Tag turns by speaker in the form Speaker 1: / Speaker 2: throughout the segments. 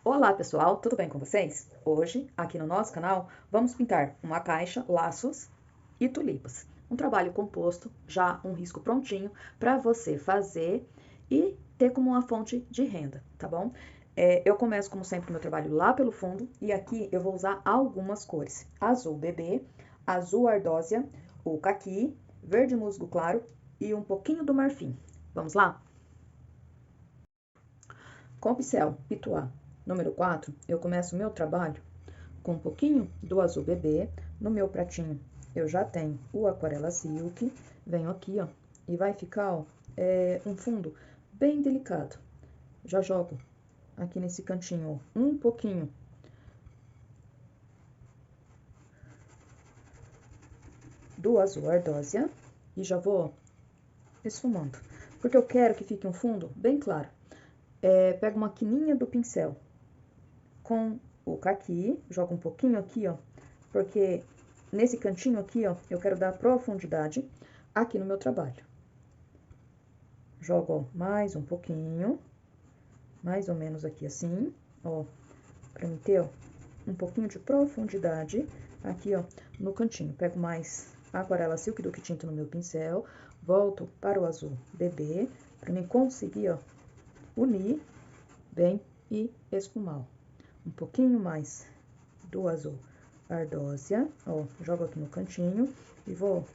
Speaker 1: Olá pessoal, tudo bem com vocês? Hoje, aqui no nosso canal, vamos pintar uma caixa, laços e tulipas. Um trabalho composto, já um risco prontinho para você fazer e ter como uma fonte de renda, tá bom? Eu começo, como sempre, meu trabalho lá pelo fundo e aqui eu vou usar algumas cores. Azul bebê, azul ardósia, o caqui, verde musgo claro e um pouquinho do marfim. Vamos lá? Com o pincel Pituá número 4, eu começo o meu trabalho com um pouquinho do azul bebê. No meu pratinho eu já tenho o aquarela silk, venho aqui, ó, e vai ficar, ó, um fundo bem delicado. Já jogo aqui nesse cantinho, ó, um pouquinho do azul ardósia e já vou esfumando, porque eu quero que fique um fundo bem claro. Pego uma quininha do pincel com o caqui, jogo um pouquinho aqui, ó, porque nesse cantinho aqui, ó, eu quero dar profundidade aqui no meu trabalho. Jogo, ó, mais um pouquinho, mais ou menos aqui assim, ó, pra me ter, ó, um pouquinho de profundidade aqui, ó, no cantinho. Pego mais aquarela silk do que tinta no meu pincel, volto para o azul bebê, pra mim conseguir, ó, unir bem e esfumar, ó. Um pouquinho mais do azul ardósia, ó, jogo aqui no cantinho e vou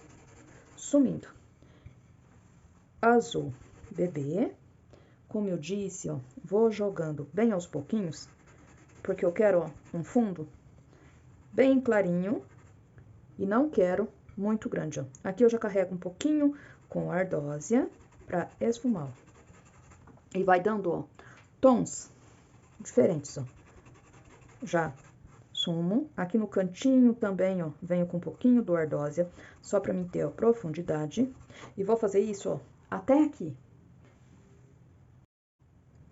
Speaker 1: sumindo. Azul bebê, como eu disse, ó, vou jogando bem aos pouquinhos, porque eu quero, ó, um fundo bem clarinho e não quero muito grande, ó. Aqui eu já carrego um pouquinho com ardósia pra esfumar, ó. E vai dando, ó, tons diferentes, ó. Já sumo. Aqui no cantinho também, ó, venho com um pouquinho do ardósia, só pra mim ter a profundidade. E vou fazer isso, ó, até aqui.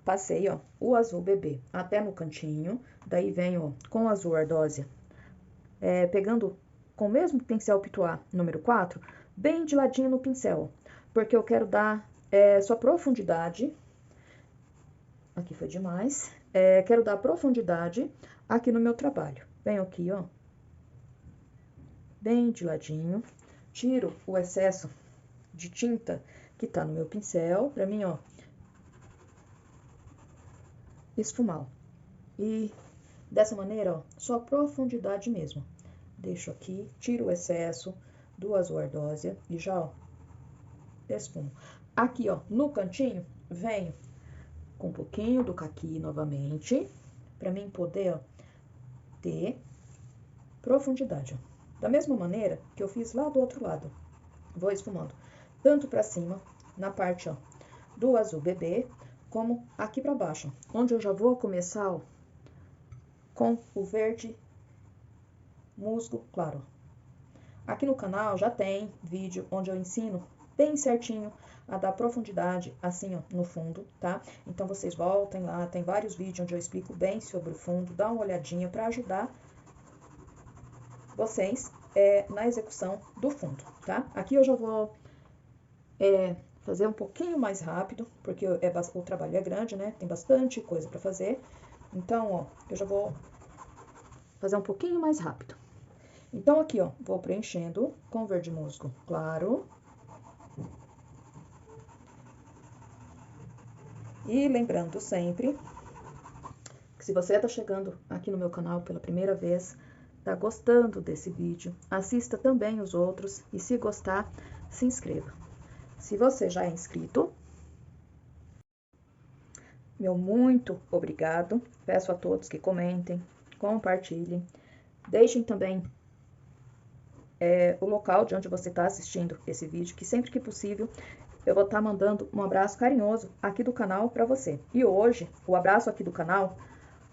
Speaker 1: Passei, ó, o azul bebê até no cantinho, daí venho, ó, com o azul ardósia, pegando com o mesmo pincel Pituá número 4, bem de ladinho no pincel, porque eu quero dar sua profundidade. Aqui foi demais. Quero dar profundidade aqui no meu trabalho. Venho aqui, ó, bem de ladinho, tiro o excesso de tinta que tá no meu pincel, pra mim, ó, esfumar. E dessa maneira, ó, só a profundidade mesmo. Deixo aqui, tiro o excesso do azul ardósia e já, ó, esfumo. Aqui, ó, no cantinho, venho com um pouquinho do caqui novamente, pra mim poder, ó, ter profundidade, ó. Da mesma maneira que eu fiz lá do outro lado. Vou esfumando tanto pra cima, na parte, ó, do azul bebê, como aqui pra baixo, onde eu já vou começar, ó, com o verde musgo claro. Aqui no canal já tem vídeo onde eu ensino bem certinho a dar profundidade assim, ó, no fundo, tá? Então vocês voltem lá, tem vários vídeos onde eu explico bem sobre o fundo, dá uma olhadinha para ajudar vocês na execução do fundo, tá? Aqui eu já vou fazer um pouquinho mais rápido, porque o trabalho é grande, né? Tem bastante coisa para fazer. Então, ó, eu já vou fazer um pouquinho mais rápido. Então, aqui, ó, vou preenchendo com verde musgo claro. E lembrando sempre que se você tá chegando aqui no meu canal pela primeira vez, tá gostando desse vídeo, assista também os outros e se gostar, se inscreva. Se você já é inscrito, meu muito obrigado. Peço a todos que comentem, compartilhem, deixem também o local de onde você está assistindo esse vídeo, que sempre que possível eu vou estar mandando um abraço carinhoso aqui do canal para você. E hoje, o abraço aqui do canal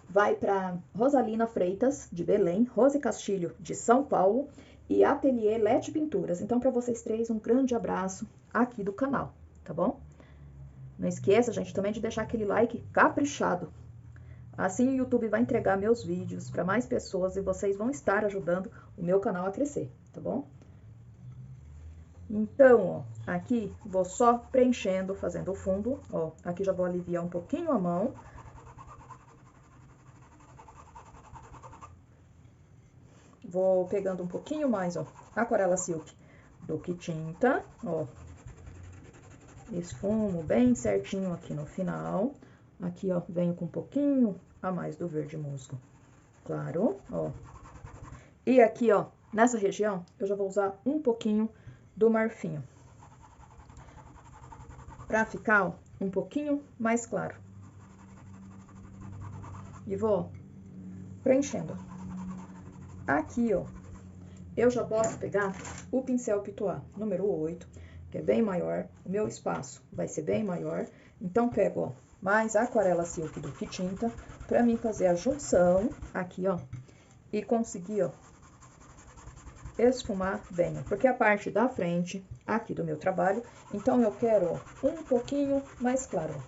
Speaker 1: vai para Rosalina Freitas, de Belém, Rose Castilho, de São Paulo, e Ateliê Lete Pinturas. Então, para vocês três, um grande abraço aqui do canal, tá bom? Não esqueça, gente, também de deixar aquele like caprichado. Assim o YouTube vai entregar meus vídeos para mais pessoas e vocês vão estar ajudando o meu canal a crescer, tá bom? Então, ó, aqui vou só preenchendo, fazendo o fundo, ó, aqui já vou aliviar um pouquinho a mão. vou pegando um pouquinho mais, ó, aquarela silk do que tinta, ó. Esfumo bem certinho aqui no final. Aqui, ó, venho com um pouquinho a mais do verde musgo, claro, ó. E aqui, ó, nessa região, eu já vou usar um pouquinho do marfim, pra ficar, ó, um pouquinho mais claro. E vou preenchendo. Aqui, ó, eu já posso pegar o pincel Pitois número 8, que é bem maior, o meu espaço vai ser bem maior. Então, pego, ó, mais aquarela silk do que tinta, pra mim fazer a junção aqui, ó, e conseguir, ó, esfumar bem, porque a parte da frente aqui do meu trabalho, então eu quero, ó, um pouquinho mais claro.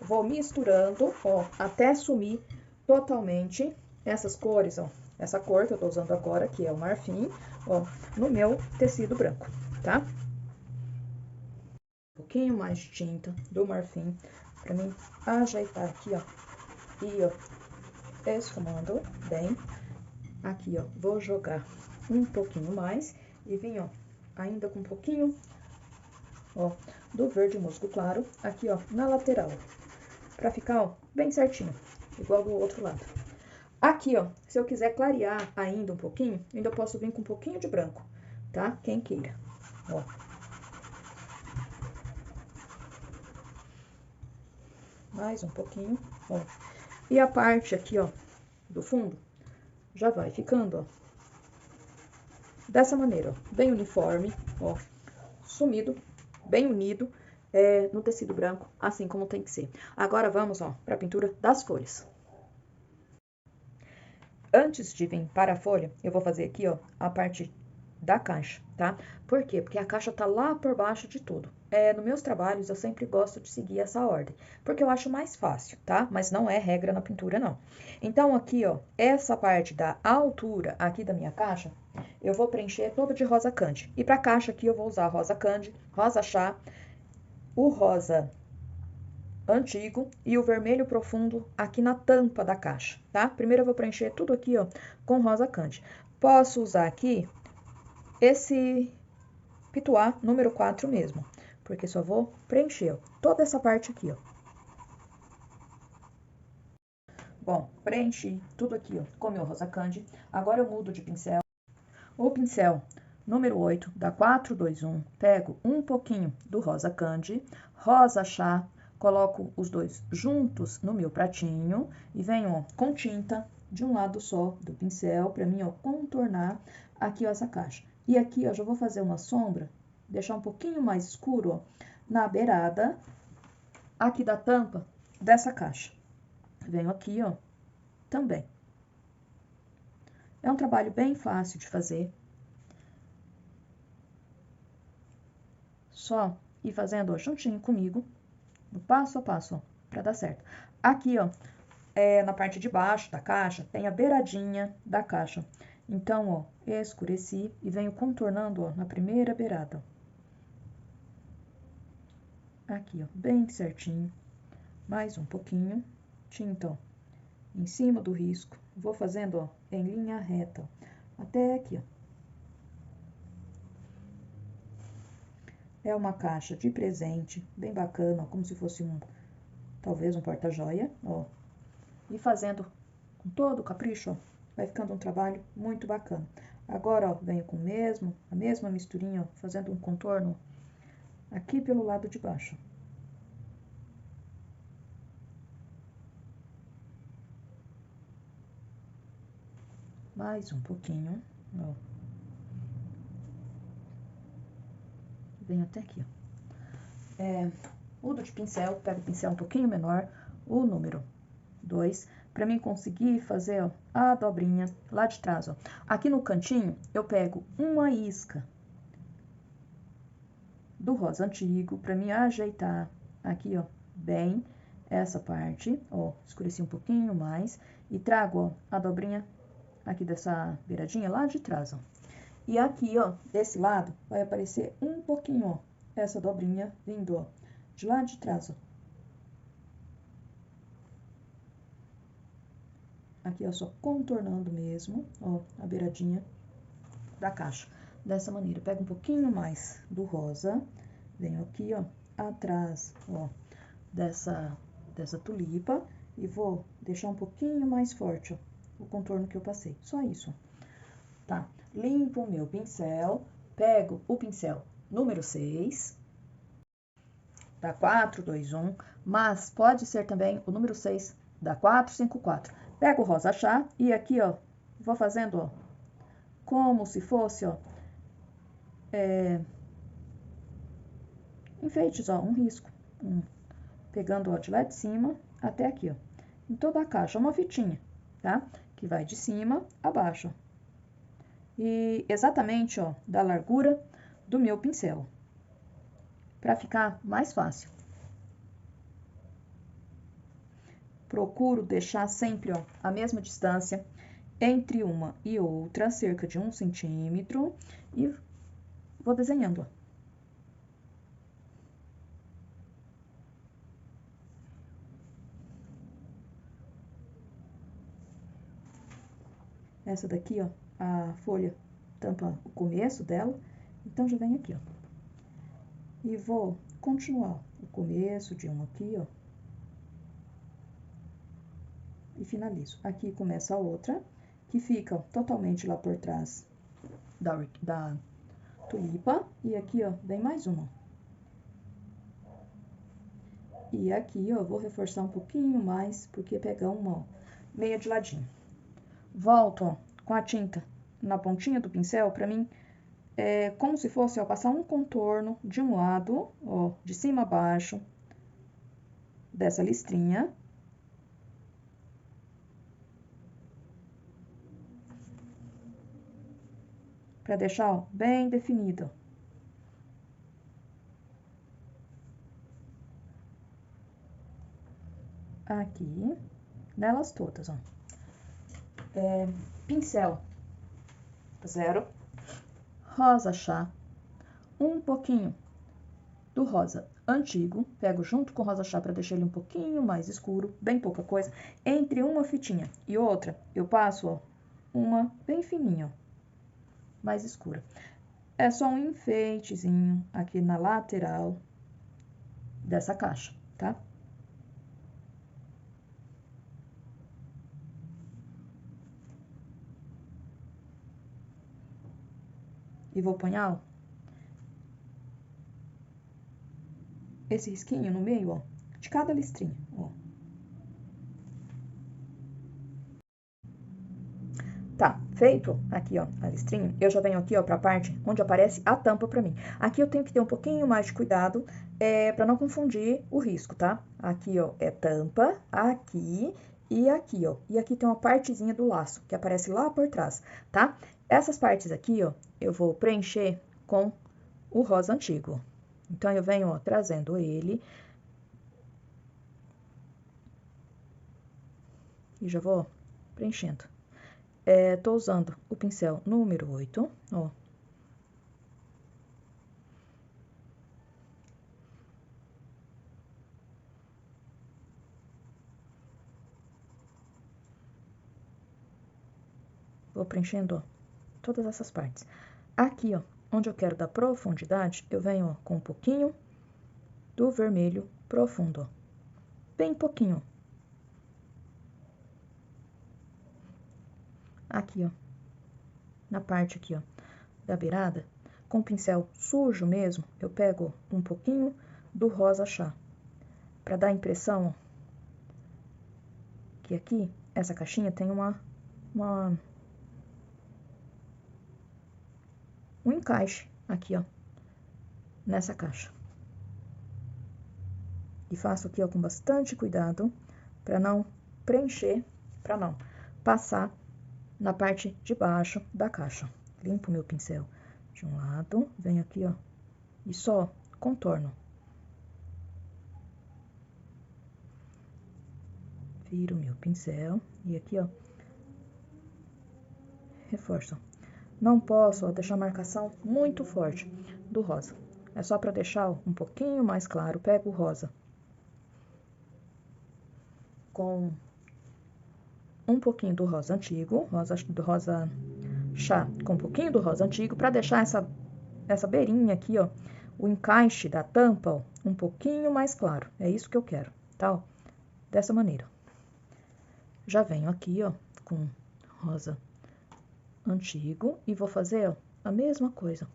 Speaker 1: Vou misturando, ó, até sumir totalmente essas cores, ó. Essa cor que eu tô usando agora, que é o marfim, ó, no meu tecido branco, tá? Um pouquinho mais de tinta do marfim, pra mim ajeitar aqui, ó, e, ó, esfumando bem. Aqui, ó, vou jogar um pouquinho mais e vim, ó, ainda com um pouquinho, ó, do verde musgo claro, aqui, ó, na lateral, pra ficar, ó, bem certinho, igual do outro lado. Aqui, ó, se eu quiser clarear ainda um pouquinho, ainda posso vir com um pouquinho de branco, tá? Quem queira, ó. Mais um pouquinho, ó. E a parte aqui, ó, do fundo, já vai ficando, ó, dessa maneira, ó, bem uniforme, ó, sumido, bem unido, no tecido branco, assim como tem que ser. Agora, vamos, ó, pra pintura das folhas. Antes de vir para a folha, eu vou fazer aqui, ó, a parte da caixa, tá? Por quê? Porque a caixa tá lá por baixo de tudo. Nos meus trabalhos, eu sempre gosto de seguir essa ordem, porque eu acho mais fácil, tá? Mas não é regra na pintura, não. Então, aqui, ó, essa parte da altura aqui da minha caixa, eu vou preencher toda de rosa candy. E pra caixa aqui, eu vou usar rosa candy, rosa chá, o rosa antigo e o vermelho profundo aqui na tampa da caixa, tá? Primeiro eu vou preencher tudo aqui, ó, com rosa candy. Posso usar aqui esse Pitois número 4 mesmo, porque só vou preencher, ó, toda essa parte aqui, ó. Bom, preenchi tudo aqui, ó, com meu rosa candy. Agora eu mudo de pincel. O pincel número 8 da 421, pego um pouquinho do rosa candy, rosa chá, coloco os dois juntos no meu pratinho e venho, ó, com tinta de um lado só do pincel, pra mim, ó, contornar aqui, ó, essa caixa. E aqui, ó, já vou fazer uma sombra, deixar um pouquinho mais escuro, ó, na beirada aqui da tampa dessa caixa. Venho aqui, ó, também. É um trabalho bem fácil de fazer. Só ir fazendo, ó, juntinho comigo, no passo a passo, ó, pra dar certo. Aqui, ó, na parte de baixo da caixa, tem a beiradinha da caixa. Então, ó, escureci e venho contornando, ó, na primeira beirada, ó. Aqui, ó, bem certinho. Mais um pouquinho. Tinta, ó, em cima do risco. Vou fazendo, ó, em linha reta, ó, até aqui, ó. É uma caixa de presente, bem bacana, ó, como se fosse talvez um porta-joia, ó. E fazendo com todo o capricho, ó, vai ficando um trabalho muito bacana. Agora, ó, venho com a mesma misturinha, ó, fazendo um contorno aqui pelo lado de baixo. Mais um pouquinho, ó. Venho até aqui, ó. Mudo de pincel, pego o pincel um pouquinho menor, o número 2, pra mim conseguir fazer, ó, a dobrinha lá de trás, ó. Aqui no cantinho, eu pego uma isca do rosa antigo pra me ajeitar aqui, ó, bem essa parte, ó, escureci um pouquinho mais e trago, ó, a dobrinha aqui dessa beiradinha lá de trás, ó. E aqui, ó, desse lado, vai aparecer um pouquinho, ó, essa dobrinha vindo, ó, de lá de trás, ó. aqui, ó, só contornando mesmo, ó, a beiradinha da caixa. Dessa maneira, pego um pouquinho mais do rosa, venho aqui, ó, atrás, ó, dessa tulipa e vou deixar um pouquinho mais forte, ó, o contorno que eu passei. Só isso, tá? Limpo o meu pincel, pego o pincel número 6, da 4, 2, 1, mas pode ser também o número 6, da 4, 5, 4. Pego o rosa chá e aqui, ó, vou fazendo, ó, como se fosse, ó, enfeites, ó, um risco, pegando, ó, de lá de cima até aqui, ó, em toda a caixa, uma fitinha, tá? Que vai de cima a baixo, e exatamente, ó, da largura do meu pincel, para ficar mais fácil. Procuro deixar sempre, ó, a mesma distância entre uma e outra, cerca de 1 centímetro, e vou desenhando, ó. Essa daqui, ó, a folha tampa o começo dela, então já vem aqui, ó. E vou continuar o começo de uma aqui, ó. E finalizo. Aqui começa a outra, que fica, ó, totalmente lá por trás da tulipa. E aqui, ó, vem mais uma. E aqui, ó, vou reforçar um pouquinho mais, porque pegar uma, ó, meia de ladinho. Volto, ó, com a tinta na pontinha do pincel, pra mim, é como se fosse, ó, passar um contorno de um lado, ó, de cima a baixo, dessa listrinha. Pra deixar, ó, bem definido. Aqui, nelas todas, ó. Pincel zero, rosa chá, um pouquinho do rosa antigo, pego junto com o rosa chá para deixar ele um pouquinho mais escuro, bem pouca coisa. Entre uma fitinha e outra, eu passo, ó, uma bem fininha, ó, mais escura. É só um enfeitezinho aqui na lateral dessa caixa, tá? E vou apanhar, ó, esse risquinho no meio, ó, de cada listrinha, ó. Tá, feito aqui, ó, a listrinha, eu já venho aqui, ó, pra parte onde aparece a tampa pra mim. Aqui eu tenho que ter um pouquinho mais de cuidado, pra não confundir o risco, tá? Aqui, ó, é tampa, aqui e aqui, ó. E aqui tem uma partezinha do laço, que aparece lá por trás, tá? Essas partes aqui, ó, eu vou preencher com o rosa antigo. Então, eu venho, ó, trazendo ele. E já vou preenchendo. Tô usando o pincel número 8, ó. Vou preenchendo, ó, todas essas partes. Aqui, ó, onde eu quero dar profundidade, eu venho, ó, com um pouquinho do vermelho profundo, ó. Bem pouquinho. Aqui, ó, na parte aqui, ó, da beirada, com o pincel sujo mesmo, eu pego um pouquinho do rosa chá, pra dar a impressão, ó, que aqui, essa caixinha tem um encaixe aqui, ó, nessa caixa. E faço aqui, ó, com bastante cuidado, pra não preencher, pra não passar na parte de baixo da caixa. Limpo meu pincel de um lado, venho aqui, ó, e só contorno. Viro meu pincel e aqui, ó, reforço. Não posso, ó, deixar a marcação muito forte do rosa. É só pra deixar, ó, um pouquinho mais claro. Pego o rosa com um pouquinho do rosa antigo, rosa chá com um pouquinho do rosa antigo, para deixar essa beirinha aqui, ó, o encaixe da tampa, ó, um pouquinho mais claro. É isso que eu quero, tá? Ó, dessa maneira. Já venho aqui, ó, com rosa antigo e vou fazer, ó, a mesma coisa.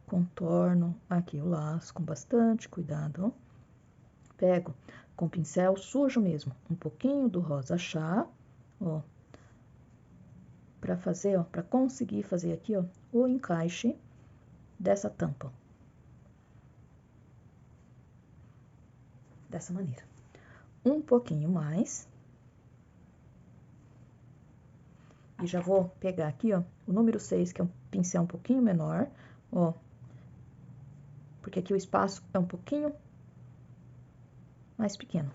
Speaker 1: Contorno aqui o laço com bastante cuidado, ó. Pego com pincel sujo mesmo, um pouquinho do rosa chá, ó, pra fazer, ó, pra conseguir fazer aqui, ó, o encaixe dessa tampa. Dessa maneira. Um pouquinho mais. E já vou pegar aqui, ó, o número 6, que é um pincel um pouquinho menor, ó. Porque aqui o espaço é um pouquinho mais pequeno.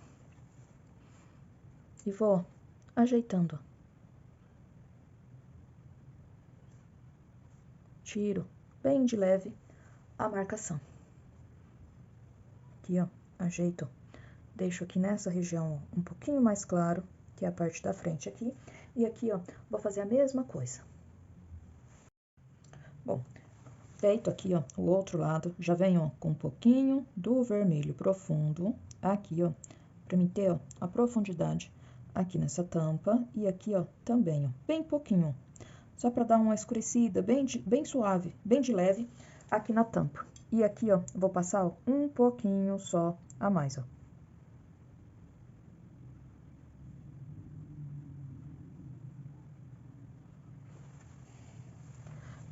Speaker 1: E vou ajeitando. Tiro bem de leve a marcação. Aqui, ó, ajeito. Deixo aqui nessa região um pouquinho mais claro, que é a parte da frente aqui. E aqui, ó, vou fazer a mesma coisa. Bom, feito aqui, ó, o outro lado, já venho, ó, com um pouquinho do vermelho profundo aqui, ó, pra mim ter, ó, a profundidade aqui nessa tampa. E aqui, ó, também, ó, bem pouquinho, só pra dar uma escurecida bem suave, bem de leve aqui na tampa. E aqui, ó, vou passar, ó, um pouquinho só a mais, ó.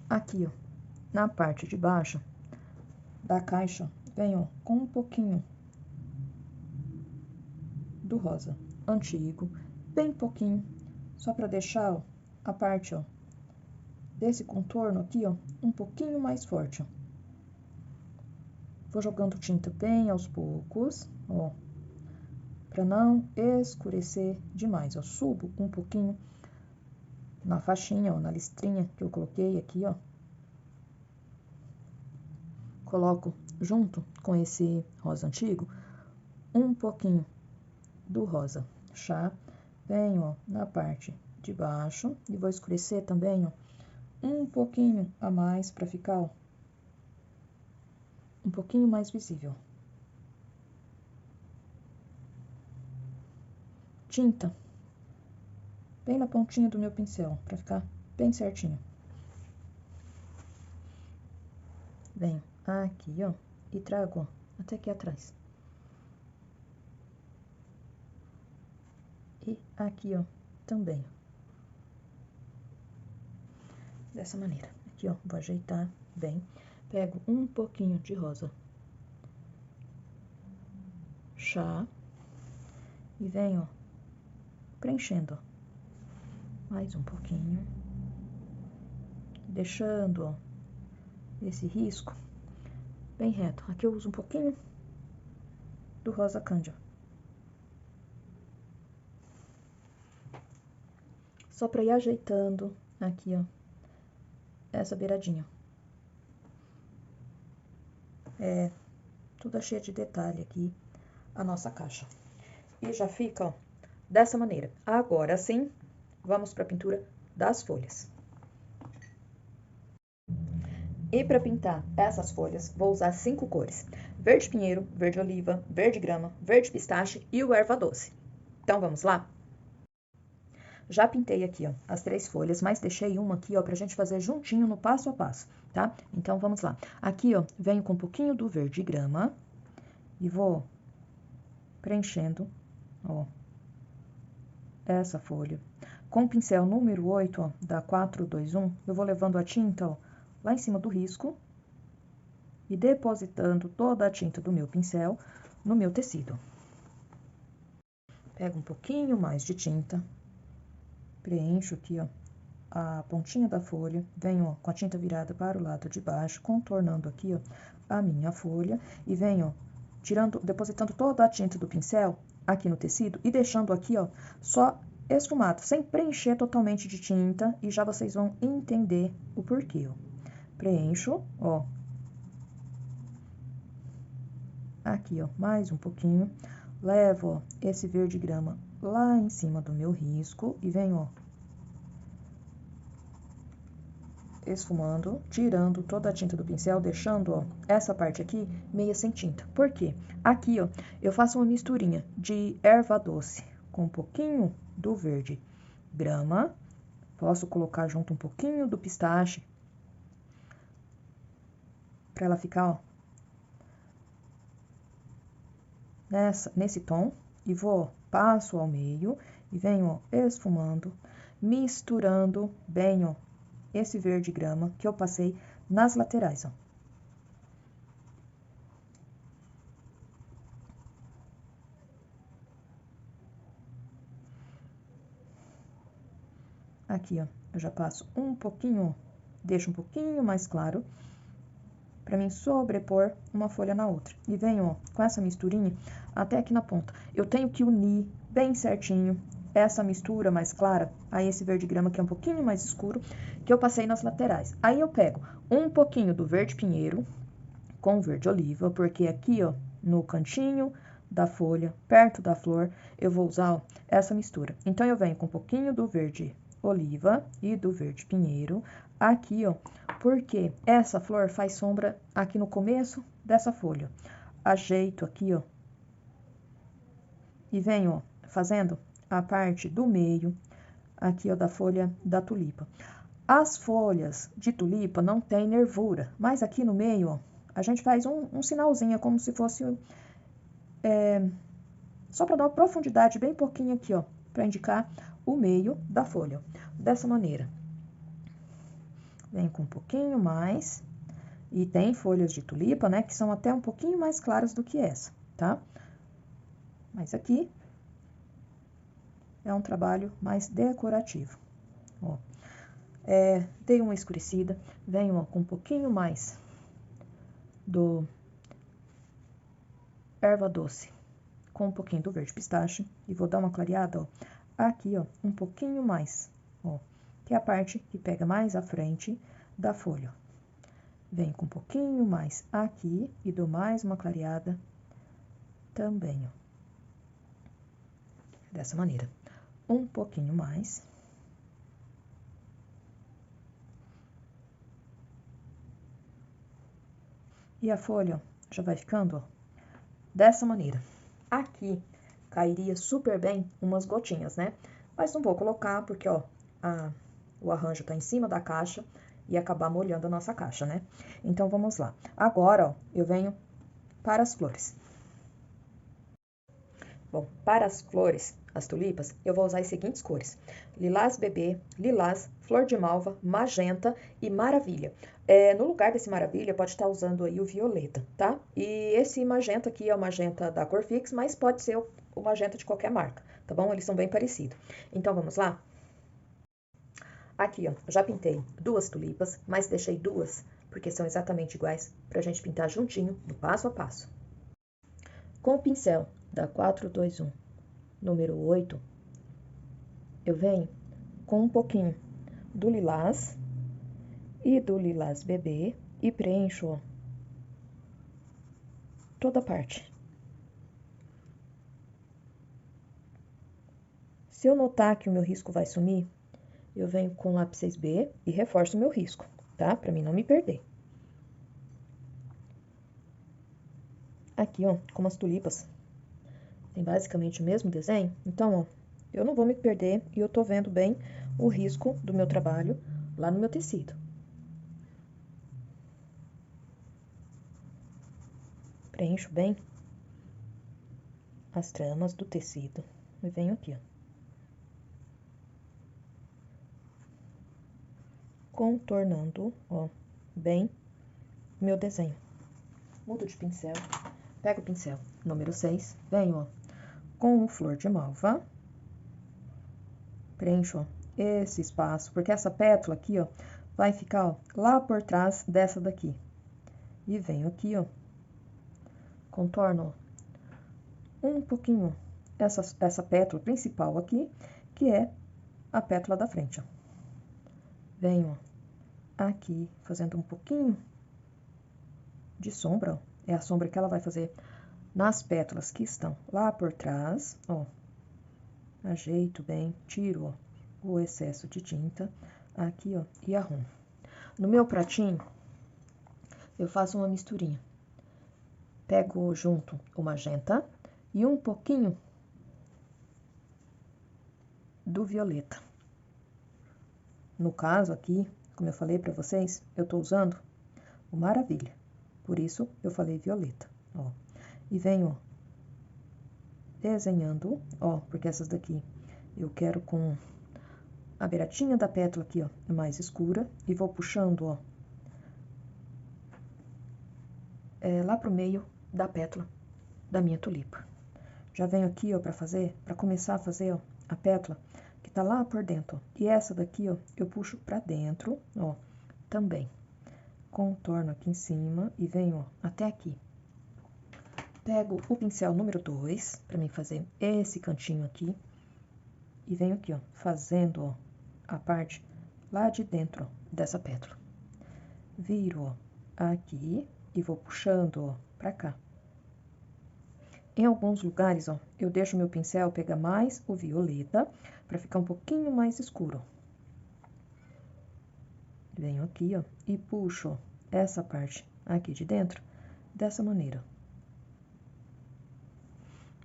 Speaker 1: Aqui, ó, na parte de baixo da caixa, venho com um pouquinho do rosa antigo, bem pouquinho, só pra deixar, ó, a parte, ó, desse contorno aqui, ó, um pouquinho mais forte, ó. Vou jogando tinta bem aos poucos, ó, pra não escurecer demais, ó. Subo um pouquinho na faixinha, ó, na listrinha que eu coloquei aqui, ó. Coloco junto com esse rosa antigo um pouquinho do rosa chá. Venho, ó, na parte de baixo e vou escurecer também, ó, um pouquinho a mais pra ficar, ó, um pouquinho mais visível. Tinta bem na pontinha do meu pincel, pra ficar bem certinho. Venho aqui, ó, e trago, ó, até aqui atrás. E aqui, ó, também. Dessa maneira. Aqui, ó, vou ajeitar bem. Pego um pouquinho de rosa chá e venho, ó, preenchendo, ó, mais um pouquinho, deixando, ó, esse risco bem reto. Aqui eu uso um pouquinho do rosa cândia, só pra ir ajeitando aqui, ó, essa beiradinha. É toda cheia de detalhe aqui a nossa caixa. E já fica, ó, dessa maneira. Agora sim, vamos pra pintura das folhas. E para pintar essas folhas, vou usar 5 cores: verde pinheiro, verde oliva, verde grama, verde pistache e o erva doce. Então, vamos lá? Já pintei aqui, ó, as 3 folhas, mas deixei uma aqui, ó, pra gente fazer juntinho no passo a passo, tá? Então, vamos lá. Aqui, ó, venho com um pouquinho do verde grama e vou preenchendo, ó, essa folha. Com o pincel número 8, ó, da 421, eu vou levando a tinta, ó, lá em cima do risco e depositando toda a tinta do meu pincel no meu tecido. Pego um pouquinho mais de tinta, preencho aqui, ó, a pontinha da folha, venho, ó, com a tinta virada para o lado de baixo, contornando aqui, ó, a minha folha e venho, ó, depositando toda a tinta do pincel aqui no tecido e deixando aqui, ó, só esfumado, sem preencher totalmente de tinta, e já vocês vão entender o porquê, ó. Preencho, ó. Aqui, ó, mais um pouquinho. Levo, ó, esse verde grama lá em cima do meu risco e venho, ó, esfumando, tirando toda a tinta do pincel, deixando, ó, essa parte aqui meia sem tinta. Por quê? Aqui, ó, eu faço uma misturinha de erva doce com um pouquinho do verde grama. Posso colocar junto um pouquinho do pistache para ela ficar, ó, nesse tom. E vou, passo ao meio e venho, ó, esfumando, misturando bem, ó, esse verde grama que eu passei nas laterais, ó. Aqui, ó, eu já passo um pouquinho, deixo um pouquinho mais claro, pra mim sobrepor uma folha na outra. E venho, ó, com essa misturinha até aqui na ponta. Eu tenho que unir bem certinho essa mistura mais clara a esse verde grama que é um pouquinho mais escuro, que eu passei nas laterais. Aí eu pego um pouquinho do verde pinheiro com verde oliva, porque aqui, ó, no cantinho da folha, perto da flor, eu vou usar, ó, essa mistura. Então, eu venho com um pouquinho do verde oliva e do verde pinheiro aqui, ó, porque essa flor faz sombra aqui no começo dessa folha. Ajeito aqui, ó, e venho, ó, fazendo a parte do meio aqui, ó, da folha da tulipa. As folhas de tulipa não tem nervura, mas aqui no meio, ó, a gente faz um sinalzinho, como se fosse só para dar uma profundidade bem pouquinho aqui, ó, para indicar o meio da folha, dessa maneira. Vem com um pouquinho mais, e tem folhas de tulipa, né, que são até um pouquinho mais claras do que essa, tá? Mas aqui é um trabalho mais decorativo, ó. Dei uma escurecida, venho, ó, com um pouquinho mais do erva doce, com um pouquinho do verde pistache, e vou dar uma clareada, ó, aqui, ó, um pouquinho mais, ó, que é a parte que pega mais à frente da folha. Venho com um pouquinho mais aqui e dou mais uma clareada também, ó. Dessa maneira. Um pouquinho mais. E a folha, ó, já vai ficando, ó, dessa maneira. Aqui cairia super bem umas gotinhas, né? Mas não vou colocar porque, ó, o arranjo tá em cima da caixa e acabar molhando a nossa caixa, né? Então, vamos lá. Agora, ó, eu venho para as flores. Bom, para as flores, as tulipas, eu vou usar as seguintes cores: lilás bebê, lilás, flor de malva, magenta e maravilha. No lugar desse maravilha, pode estar usando aí o violeta, tá? E esse magenta aqui é o magenta da Corfix, mas pode ser o magenta de qualquer marca, tá bom? Eles são bem parecidos. Então, vamos lá? Aqui, ó, já pintei duas tulipas, mas deixei duas, porque são exatamente iguais, pra gente pintar juntinho, no passo a passo. Com o pincel da 421, número 8, eu venho com um pouquinho do lilás e do lilás bebê e preencho, ó, toda a parte. Se eu notar que o meu risco vai sumir, eu venho com lápis 6B e reforço o meu risco, tá? Pra mim não me perder. Aqui, ó, como as tulipas tem basicamente o mesmo desenho, então, ó, eu não vou me perder e eu tô vendo bem o risco do meu trabalho lá no meu tecido. Preencho bem as tramas do tecido e venho aqui, ó, contornando, ó, bem o meu desenho. Mudo de pincel, pego o pincel número 6, venho, ó, com o flor de malva, preencho, ó, esse espaço, porque essa pétala aqui, ó, vai ficar, ó, lá por trás dessa daqui. E venho aqui, ó, contorno, ó, um pouquinho essa pétala principal aqui, que é a pétala da frente, ó. Venho aqui fazendo um pouquinho de sombra, ó. É a sombra que ela vai fazer nas pétalas que estão lá por trás, ó. Ajeito bem, tiro, ó, o excesso de tinta aqui, ó, e arrumo. No meu pratinho, eu faço uma misturinha. Pego junto o magenta e um pouquinho do violeta. No caso aqui, como eu falei pra vocês, eu tô usando o Maravilha. Por isso, eu falei violeta, ó. E venho desenhando, ó, porque essas daqui eu quero com a beiradinha da pétala aqui, ó, mais escura. E vou puxando, ó, lá pro meio da pétala da minha tulipa. Já venho aqui, ó, pra começar a fazer, ó, a pétala que tá lá por dentro, ó. E essa daqui, ó, eu puxo pra dentro, ó, também. Contorno aqui em cima e venho, ó, até aqui. Pego o pincel número 2 pra mim fazer esse cantinho aqui. E venho aqui, ó, fazendo, ó, a parte lá de dentro, ó, dessa pétala. Viro, ó, aqui e vou puxando, ó, pra cá. Em alguns lugares, ó, eu deixo meu pincel pegar mais o violeta pra ficar um pouquinho mais escuro. Venho aqui, ó, e puxo, ó, essa parte aqui de dentro dessa maneira.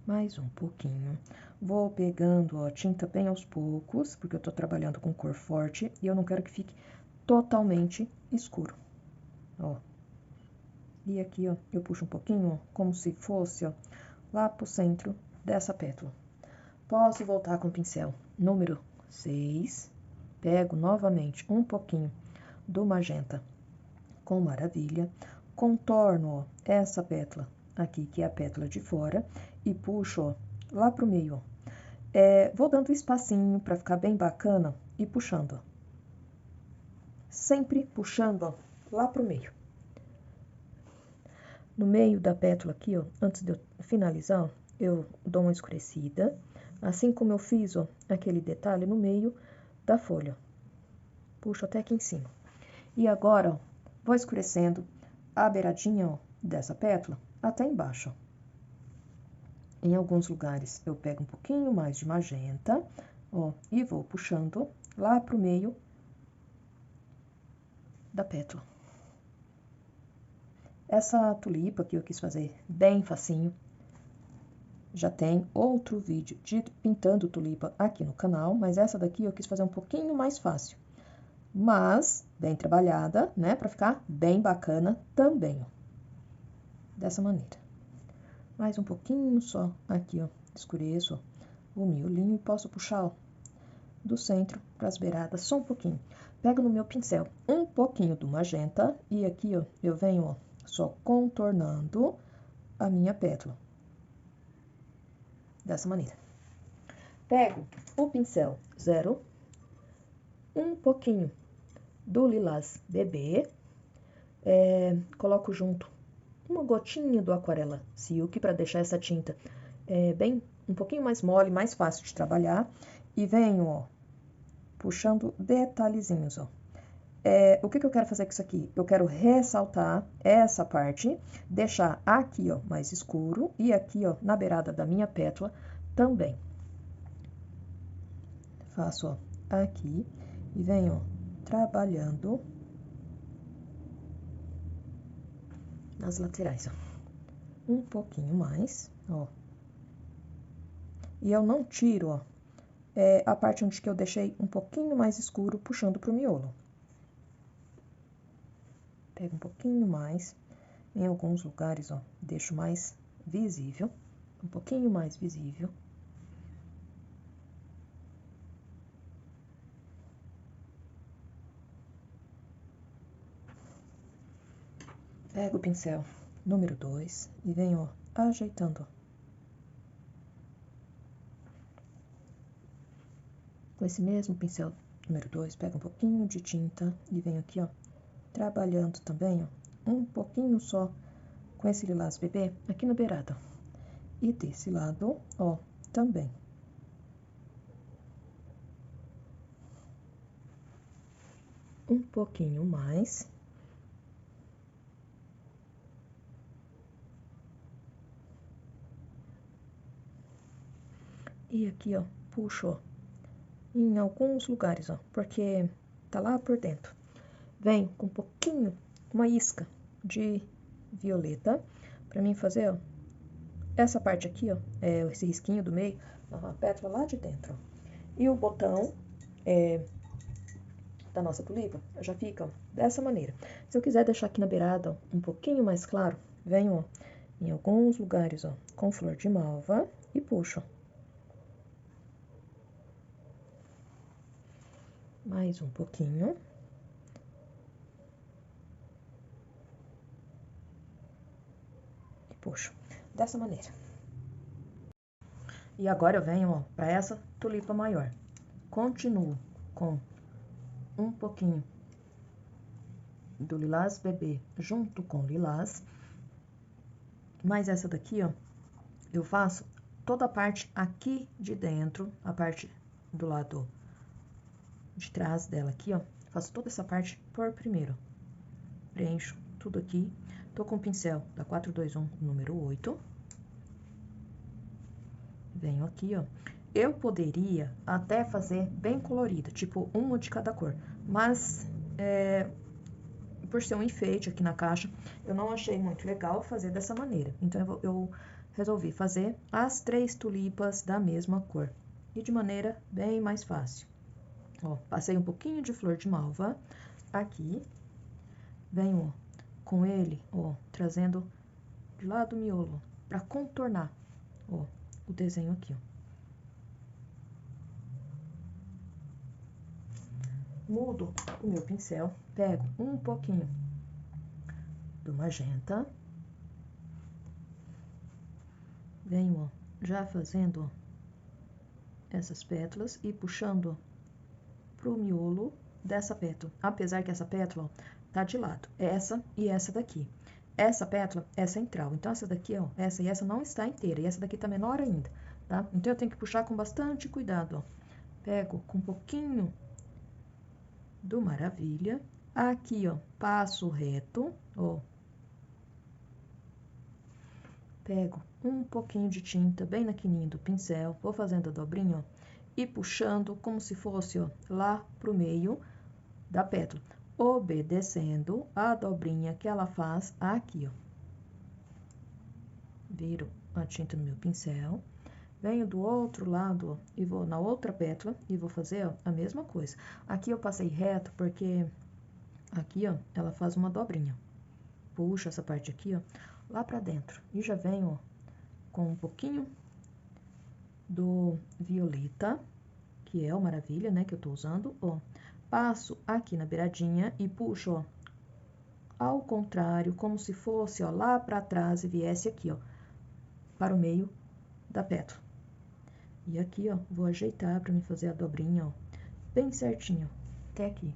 Speaker 1: Mais um pouquinho. Vou pegando, ó, tinta bem aos poucos, porque eu tô trabalhando com cor forte e eu não quero que fique totalmente escuro, ó. E aqui, ó, eu puxo um pouquinho, ó, como se fosse, ó, lá pro centro dessa pétala. Posso voltar com o pincel número 6, pego novamente um pouquinho do magenta com Maravilha, contorno, ó, essa pétala aqui, que é a pétala de fora, e puxo, ó, lá pro meio, ó. Vou dando espacinho pra ficar bem bacana e puxando, ó. Sempre puxando, ó, lá pro meio. No meio da pétala aqui, ó, antes de eu finalizar, ó, eu dou uma escurecida, assim como eu fiz, ó, aquele detalhe no meio da folha. Puxo até aqui em cima. E agora, ó, vou escurecendo a beiradinha, ó, dessa pétala até embaixo, ó. Em alguns lugares eu pego um pouquinho mais de magenta, ó, e vou puxando lá pro meio da pétala. Essa tulipa que eu quis fazer bem facinho, já tem outro vídeo de pintando tulipa aqui no canal, mas essa daqui eu quis fazer um pouquinho mais fácil. Mas, bem trabalhada, né, pra ficar bem bacana também, ó. Dessa maneira. Mais um pouquinho só aqui, ó, escureço, ó, o miolinho e posso puxar, ó, do centro para as beiradas só um pouquinho. Pego no meu pincel um pouquinho do magenta e aqui, ó, eu venho, ó, só contornando a minha pétala. Dessa maneira. Pego o pincel 0, um pouquinho do lilás bebê, coloco junto uma gotinha do aquarela silk para deixar essa tinta bem um pouquinho mais mole, mais fácil de trabalhar. E venho, ó, puxando detalhezinhos, ó. O que eu quero fazer com isso aqui? Eu quero ressaltar essa parte, deixar aqui, ó, mais escuro e aqui, ó, na beirada da minha pétala também. Faço, ó, aqui e venho, ó, trabalhando nas laterais, ó. Um pouquinho mais, ó. E eu não tiro, ó, a parte onde que eu deixei um pouquinho mais escuro, puxando pro miolo. Pego um pouquinho mais, em alguns lugares, ó, deixo mais visível, um pouquinho mais visível. Pego o pincel número 2 e venho, ó, ajeitando. Com esse mesmo pincel número 2, pego um pouquinho de tinta e venho aqui, ó, trabalhando também, ó, um pouquinho só com esse lilás bebê aqui na beirada. E desse lado, ó, também. um pouquinho mais. E aqui, ó, puxo, ó, em alguns lugares, ó, porque tá lá por dentro. Venho com um pouquinho, uma isca de violeta, pra mim fazer, ó, essa parte aqui, ó, esse risquinho do meio, a pétala lá de dentro, ó. E o botão da nossa tulipa já fica, ó, dessa maneira. Se eu quiser deixar aqui na beirada, ó, um pouquinho mais claro, venho, ó, em alguns lugares, ó, com flor de malva e puxo, ó. Mais um pouquinho. E puxo. Dessa maneira. E agora eu venho, ó, pra essa tulipa maior. Continuo com um pouquinho do lilás bebê junto com lilás. Mas essa daqui, ó, eu faço toda a parte aqui de dentro, a parte do lado de trás dela aqui, ó. Faço toda essa parte por primeiro. Preencho tudo aqui. Tô com o pincel da 421, número 8. Venho aqui, ó. Eu poderia até fazer bem colorida, tipo uma de cada cor. Mas, por ser um enfeite aqui na caixa, eu não achei muito legal fazer dessa maneira. Então, eu resolvi fazer as 3 tulipas da mesma cor. E de maneira bem mais fácil. Ó, passei um pouquinho de flor de malva aqui. Venho, ó, com ele, ó, trazendo de lá do miolo, pra contornar, ó, o desenho aqui, ó. Mudo o meu pincel, pego um pouquinho do magenta. Venho, ó, já fazendo, ó, essas pétalas e puxando, ó, pro miolo dessa pétala. Apesar que essa pétala, ó, tá de lado. Essa e essa daqui. Essa pétala é central. Então, essa daqui, ó, essa e essa não está inteira. E essa daqui tá menor ainda, tá? Então, eu tenho que puxar com bastante cuidado, ó. Pego com um pouquinho do Maravilha. Aqui, ó, passo reto, ó. Pego um pouquinho de tinta bem na quininha do pincel, vou fazendo a dobrinha, ó, e puxando como se fosse, ó, lá pro meio da pétala, obedecendo a dobrinha que ela faz aqui, ó. Viro a tinta no meu pincel, venho do outro lado, ó, e vou na outra pétala e vou fazer, ó, a mesma coisa. Aqui eu passei reto porque aqui, ó, ela faz uma dobrinha. Puxo essa parte aqui, ó, lá pra dentro. E já venho, ó, com um pouquinho do violeta, que é o Maravilha, né, que eu tô usando, ó. Passo aqui na beiradinha e puxo, ó, ao contrário, como se fosse, ó, lá pra trás e viesse aqui, ó, para o meio da pétala. E aqui, ó, vou ajeitar pra me fazer a dobrinha, ó, bem certinho, até aqui.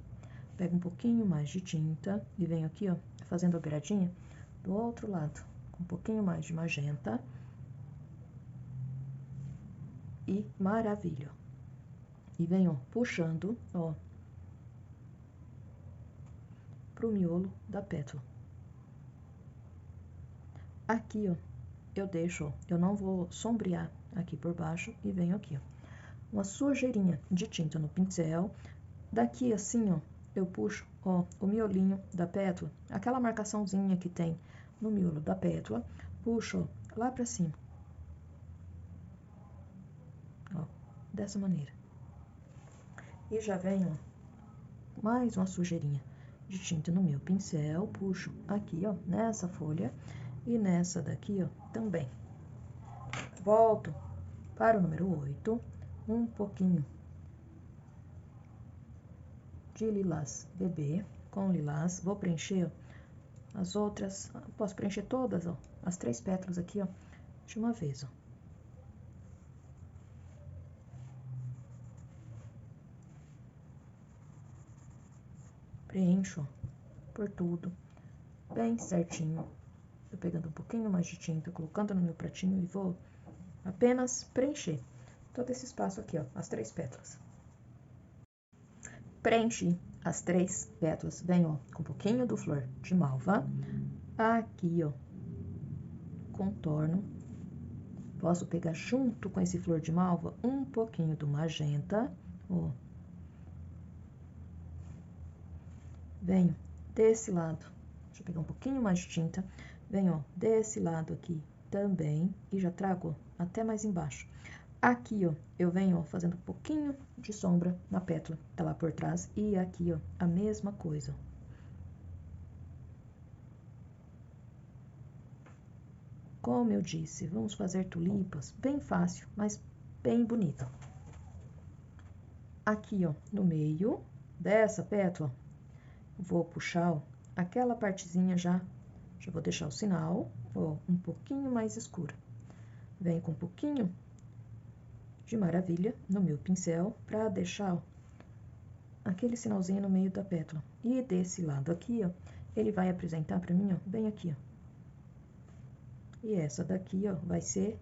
Speaker 1: Pego um pouquinho mais de tinta e venho aqui, ó, fazendo a beiradinha do outro lado, com um pouquinho mais de magenta. E Maravilha. E venho, ó, puxando, ó, pro miolo da pétala. Aqui, ó, eu deixo, ó, eu não vou sombrear aqui por baixo e venho aqui, ó, uma sujeirinha de tinta no pincel. Daqui assim, ó, eu puxo, ó, o miolinho da pétala, aquela marcaçãozinha que tem no miolo da pétala, puxo, ó, lá pra cima. Ó, dessa maneira. E já venho, ó, mais uma sujeirinha de tinta no meu pincel, puxo aqui, ó, nessa folha e nessa daqui, ó, também. Volto para o número 8, um pouquinho de lilás bebê com lilás, vou preencher, ó, as outras, posso preencher todas, ó, as 3 pétalas aqui, ó, de uma vez, ó. Preencho, ó, por tudo, bem certinho. Tô pegando um pouquinho mais de tinta, colocando no meu pratinho e vou apenas preencher todo esse espaço aqui, ó, as 3 pétalas. Preenchi as 3 pétalas. Venho, ó, com um pouquinho do flor de malva. Aqui, ó, contorno. Posso pegar junto com esse flor de malva um pouquinho do magenta, ó. Venho desse lado, deixa eu pegar um pouquinho mais de tinta. Venho, ó, desse lado aqui também e já trago até mais embaixo. Aqui, ó, eu venho, ó, fazendo um pouquinho de sombra na pétala, tá lá por trás. E aqui, ó, a mesma coisa. Como eu disse, vamos fazer tulipas bem fácil, mas bem bonita. Aqui, ó, no meio dessa pétala, vou puxar, ó, aquela partezinha já vou deixar o sinal, ó, um pouquinho mais escura. Venho com um pouquinho de maravilha no meu pincel para deixar, ó, aquele sinalzinho no meio da pétala. E desse lado aqui, ó, ele vai apresentar para mim, ó, bem aqui, ó. E essa daqui, ó, vai ser,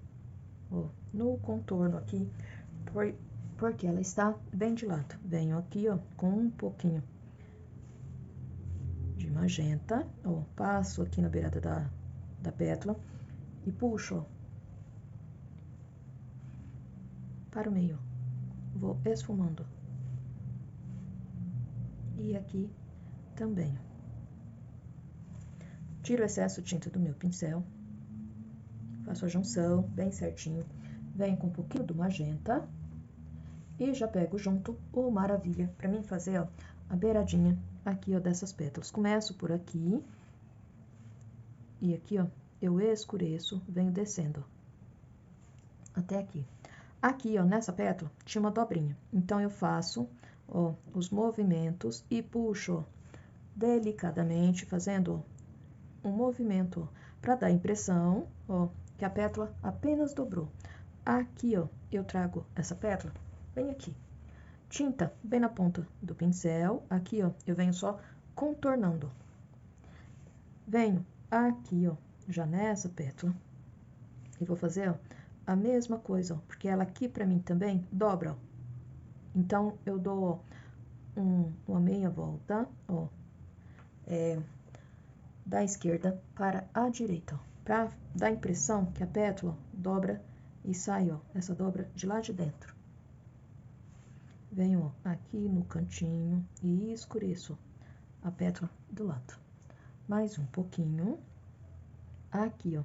Speaker 1: ó, no contorno aqui, porque ela está bem de lado. Venho aqui, ó, com um pouquinho de magenta, ó, passo aqui na beirada da pétala e puxo, ó, para o meio. Vou esfumando. E aqui também. Tiro o excesso de tinta do meu pincel. Faço a junção bem certinho. Venho com um pouquinho do magenta. E já pego junto o maravilha para mim fazer, ó, a beiradinha aqui, ó, dessas pétalas. Começo por aqui. E aqui, ó, eu escureço, venho descendo, ó, até aqui. Aqui, ó, nessa pétala, tinha uma dobrinha. Então, eu faço, ó, os movimentos e puxo, ó, delicadamente, fazendo, ó, um movimento, para dar a impressão, ó, que a pétala apenas dobrou. Aqui, ó, eu trago essa pétala bem aqui. Tinta bem na ponta do pincel. Aqui, ó, eu venho só contornando. Venho aqui, ó, já nessa pétala. E vou fazer, ó, a mesma coisa, ó, porque ela aqui pra mim também dobra, ó. Então, eu dou, ó, uma meia volta, ó, da esquerda para a direita, ó, pra dar a impressão que a pétala, ó, dobra e sai, ó, essa dobra de lá de dentro. Venho, ó, aqui no cantinho e escureço a pétala do lado. Mais um pouquinho. Aqui, ó,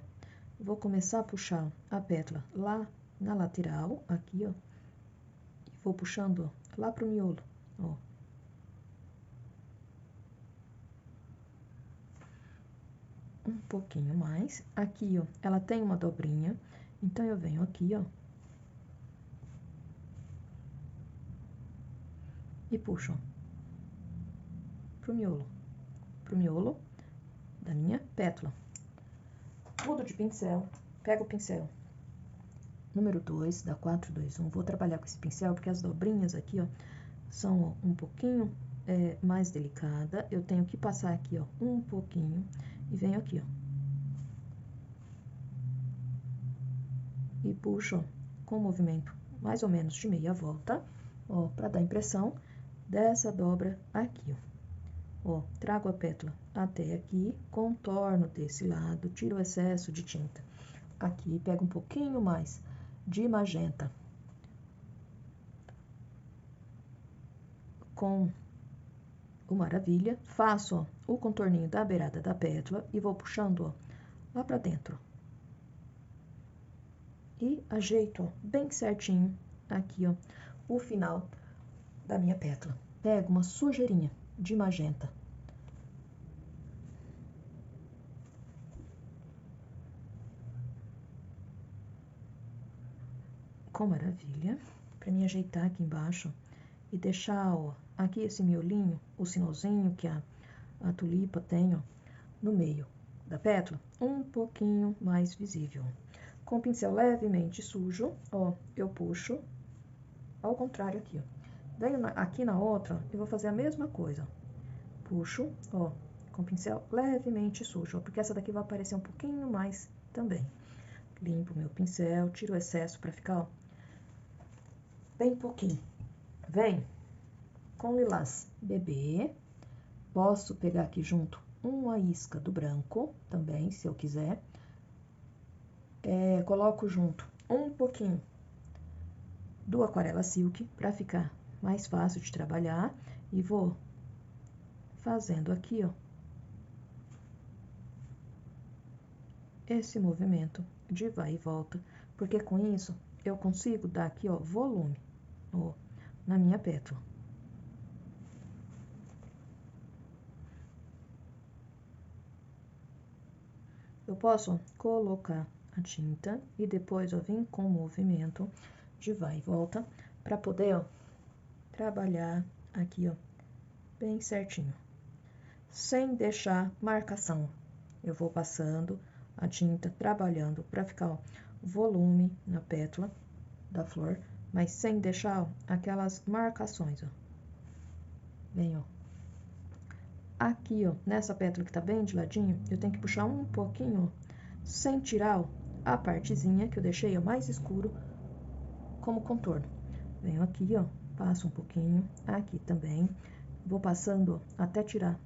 Speaker 1: vou começar a puxar a pétala lá na lateral, aqui, ó, e vou puxando, ó, lá pro miolo, ó. Um pouquinho mais. Aqui, ó, ela tem uma dobrinha, então eu venho aqui, ó, e puxo, ó, pro miolo da minha pétala. Mudo de pincel, pego o pincel número 2, da 421, vou trabalhar com esse pincel, porque as dobrinhas aqui, ó, são, ó, um pouquinho mais delicada. Eu tenho que passar aqui, ó, um pouquinho, e venho aqui, ó, e puxo, ó, com o movimento mais ou menos de meia volta, ó, para dar a impressão dessa dobra aqui, ó. Ó, trago a pétala até aqui, contorno desse lado, tiro o excesso de tinta. Aqui, pego um pouquinho mais de magenta com o maravilha, faço, ó, o contorninho da beirada da pétala e vou puxando, ó, lá pra dentro. E ajeito, ó, bem certinho aqui, ó, o final da minha pétala. Pego uma sujeirinha de magenta. Com maravilha, pra me ajeitar aqui embaixo e deixar, ó, aqui esse miolinho, o sinalzinho que a tulipa tem, ó, no meio da pétala, um pouquinho mais visível. Com o pincel levemente sujo, ó, eu puxo ao contrário aqui, ó. Venho aqui na outra e vou fazer a mesma coisa. Puxo, ó, com o pincel levemente sujo, ó, porque essa daqui vai aparecer um pouquinho mais também. Limpo meu pincel, tiro o excesso pra ficar, ó, bem pouquinho. Venho com lilás bebê. Posso pegar aqui junto uma isca do branco também, se eu quiser. Coloco junto um pouquinho do aquarela silk para ficar mais fácil de trabalhar. E vou fazendo aqui, ó, esse movimento de vai e volta, porque com isso eu consigo dar aqui, ó, volume, ó, na minha pétala. Eu posso colocar a tinta e depois, ó, vir com o movimento de vai e volta para poder, ó, trabalhar aqui, ó, bem certinho, sem deixar marcação. Eu vou passando a tinta, trabalhando para ficar, ó, volume na pétala da flor, mas sem deixar, ó, aquelas marcações, ó. Bem, ó. Aqui, ó, nessa pétala que tá bem de ladinho, eu tenho que puxar um pouquinho, ó, sem tirar, ó, a partezinha que eu deixei, ó, mais escuro como contorno. Venho aqui, ó, passo um pouquinho, aqui também, vou passando, ó, até tirar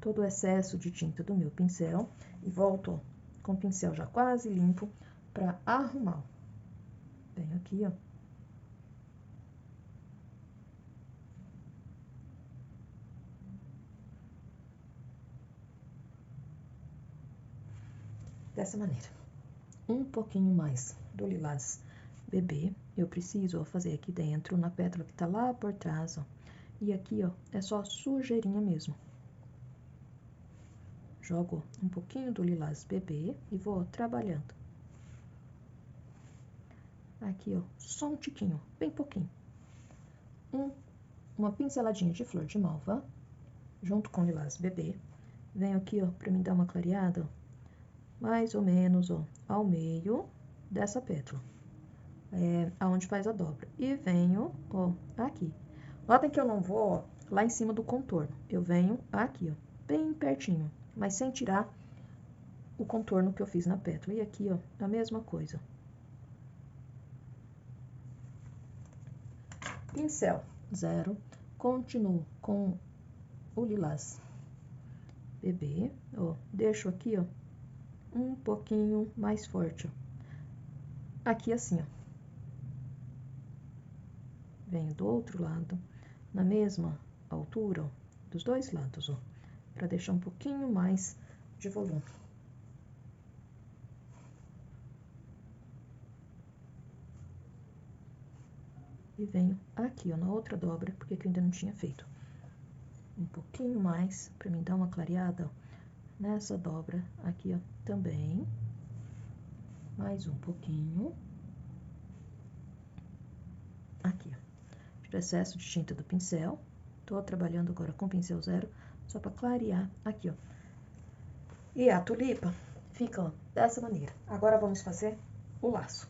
Speaker 1: todo o excesso de tinta do meu pincel e volto, ó, com o pincel já quase limpo para arrumar. Venho aqui, ó. Dessa maneira. Um pouquinho mais do lilás bebê, eu preciso, ó, fazer aqui dentro, na pétala que tá lá por trás, ó. E aqui, ó, é só sujeirinha mesmo. Jogo um pouquinho do lilás bebê e vou trabalhando. Aqui, ó, só um tiquinho, bem pouquinho. Uma pinceladinha de flor de malva, junto com lilás bebê. Venho aqui, ó, pra me dar uma clareada, ó, mais ou menos, ó, ao meio dessa pétala. Aonde faz a dobra. E venho, ó, aqui. Notem que eu não vou, ó, lá em cima do contorno. Eu venho aqui, ó, bem pertinho, mas sem tirar o contorno que eu fiz na pétala. E aqui, ó, a mesma coisa. Pincel 0, continuo com o lilás bebê, ó, deixo aqui, ó, um pouquinho mais forte, ó. Aqui assim, ó. Venho do outro lado, na mesma altura, ó, dos dois lados, ó, para deixar um pouquinho mais de volume. E venho aqui, ó, na outra dobra, porque eu ainda não tinha feito. Um pouquinho mais, para me dar uma clareada, ó, nessa dobra aqui, ó, também. Mais um pouquinho. Aqui, ó. Tiro o excesso de tinta do pincel. Tô trabalhando agora com pincel 0, só para clarear aqui, ó. E a tulipa fica, ó, dessa maneira. Agora vamos fazer o laço.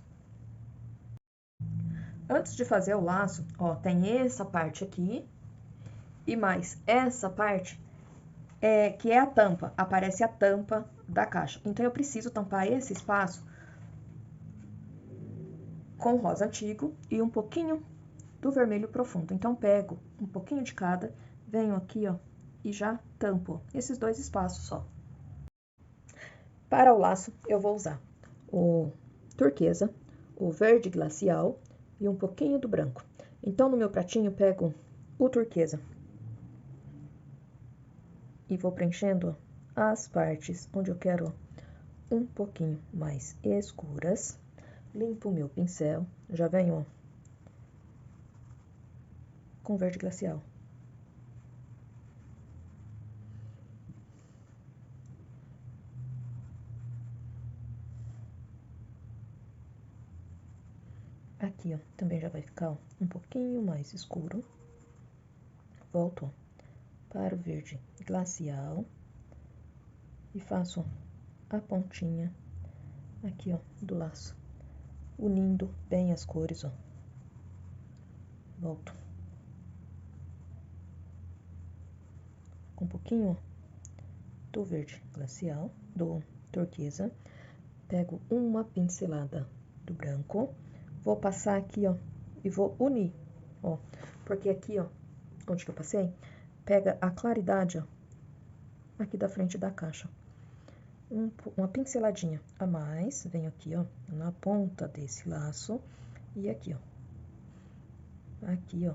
Speaker 1: Antes de fazer o laço, ó, tem essa parte aqui e mais essa parte, que é a tampa, aparece a tampa da caixa. Então, eu preciso tampar esse espaço com rosa antigo e um pouquinho do vermelho profundo. Então, pego um pouquinho de cada, venho aqui, ó, e já tampo esses dois espaços só. Para o laço, eu vou usar o turquesa, o verde glacial e um pouquinho do branco. Então, no meu pratinho, pego o turquesa e vou preenchendo as partes onde eu quero um pouquinho mais escuras. Limpo o meu pincel, já venho com verde glacial. Aqui, ó, também já vai ficar, ó, um pouquinho mais escuro. Volto, ó, para o verde glacial e faço, ó, a pontinha aqui, ó, do laço, unindo bem as cores, ó. Volto com um pouquinho, ó, do verde glacial, do turquesa, pego uma pincelada do branco, vou passar aqui, ó, e vou unir, ó, porque aqui, ó, onde que eu passei, pega a claridade, ó, aqui da frente da caixa. Uma pinceladinha a mais, venho aqui, ó, na ponta desse laço e aqui, ó. Aqui, ó.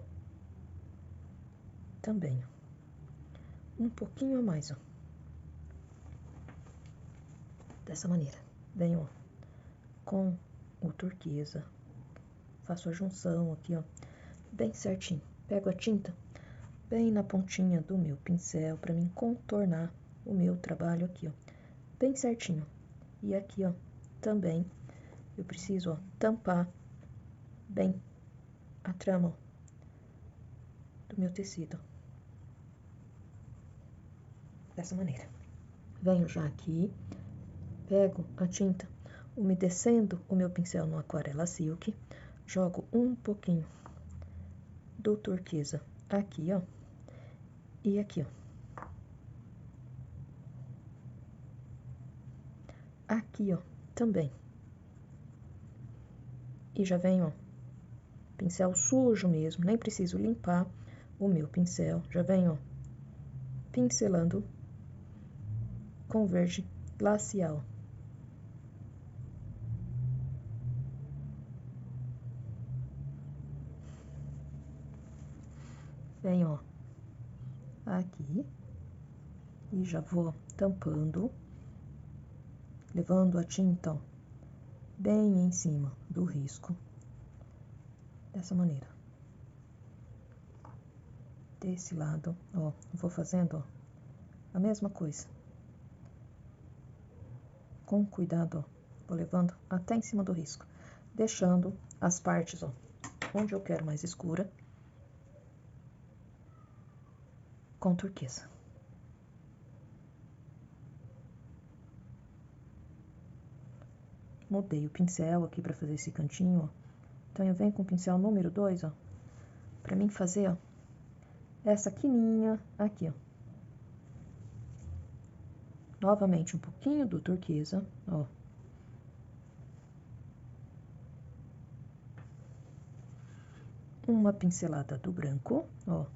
Speaker 1: Também, ó. Um pouquinho a mais, ó. Dessa maneira. Venho, ó, com o turquesa. Faço a junção aqui, ó, bem certinho. Pego a tinta bem na pontinha do meu pincel para mim contornar o meu trabalho aqui, ó, bem certinho. E aqui, ó, também eu preciso, ó, tampar bem a trama, ó, do meu tecido. Dessa maneira. Venho já aqui, pego a tinta, umedecendo o meu pincel no Aquarela Silk, jogo um pouquinho do turquesa aqui, ó, e aqui, ó. Aqui, ó, também. E já venho, ó, pincel sujo mesmo, nem preciso limpar o meu pincel. Já venho, ó, pincelando com verde glacial. Venho, ó, aqui e já vou tampando, levando a tinta, ó, bem em cima do risco, dessa maneira. Desse lado, ó, vou fazendo, ó, a mesma coisa. Com cuidado, ó, vou levando até em cima do risco, deixando as partes, ó, onde eu quero mais escura, com turquesa. Mudei o pincel aqui para fazer esse cantinho, ó. Então, eu venho com o pincel número 2, ó, pra mim fazer, ó, essa quininha aqui, ó. Novamente, um pouquinho do turquesa, ó. Uma pincelada do branco, ó.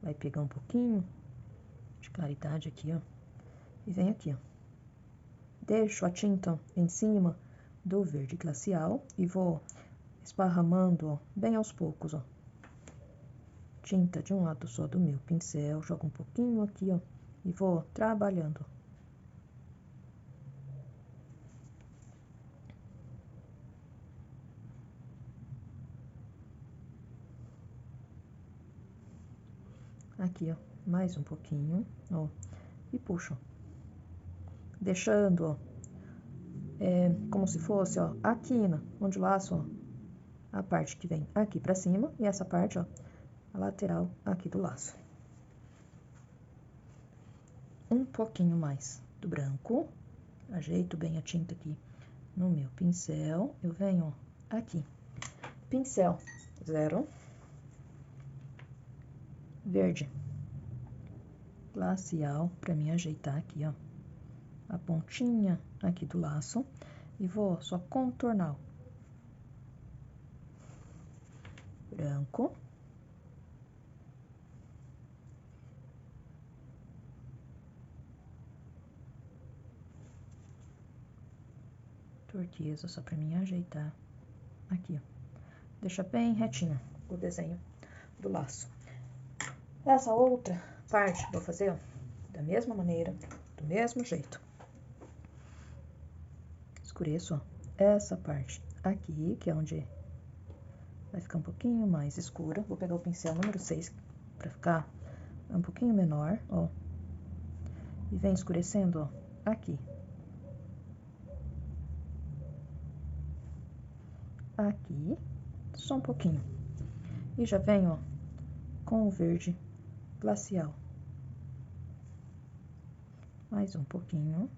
Speaker 1: Vai pegar um pouquinho de claridade aqui, ó. E vem aqui, ó. Deixo a tinta em cima do verde glacial e vou esparramando, ó, bem aos poucos, ó. Tinta de um lado só do meu pincel, jogo um pouquinho aqui, ó, e vou trabalhando. Aqui, ó, mais um pouquinho, ó, e puxo. Deixando, ó, como se fosse, ó, a quina, onde o laço, ó, a parte que vem aqui pra cima e essa parte, ó, a lateral aqui do laço. Um pouquinho mais do branco, ajeito bem a tinta aqui no meu pincel, eu venho, ó, aqui, pincel 0, verde glacial, pra mim ajeitar aqui, ó, a pontinha aqui do laço, e vou só contornar, branco, turquesa, só pra mim ajeitar aqui, ó. Deixa bem retinho o desenho do laço. Essa outra parte vou fazer, ó, da mesma maneira, do mesmo jeito. Escureço, ó, essa parte aqui, que é onde vai ficar um pouquinho mais escura. Vou pegar o pincel número 6 pra ficar um pouquinho menor, ó. E vem escurecendo, ó, aqui. Aqui, só um pouquinho. E já venho, ó, com o verde glacial. Mais um pouquinho.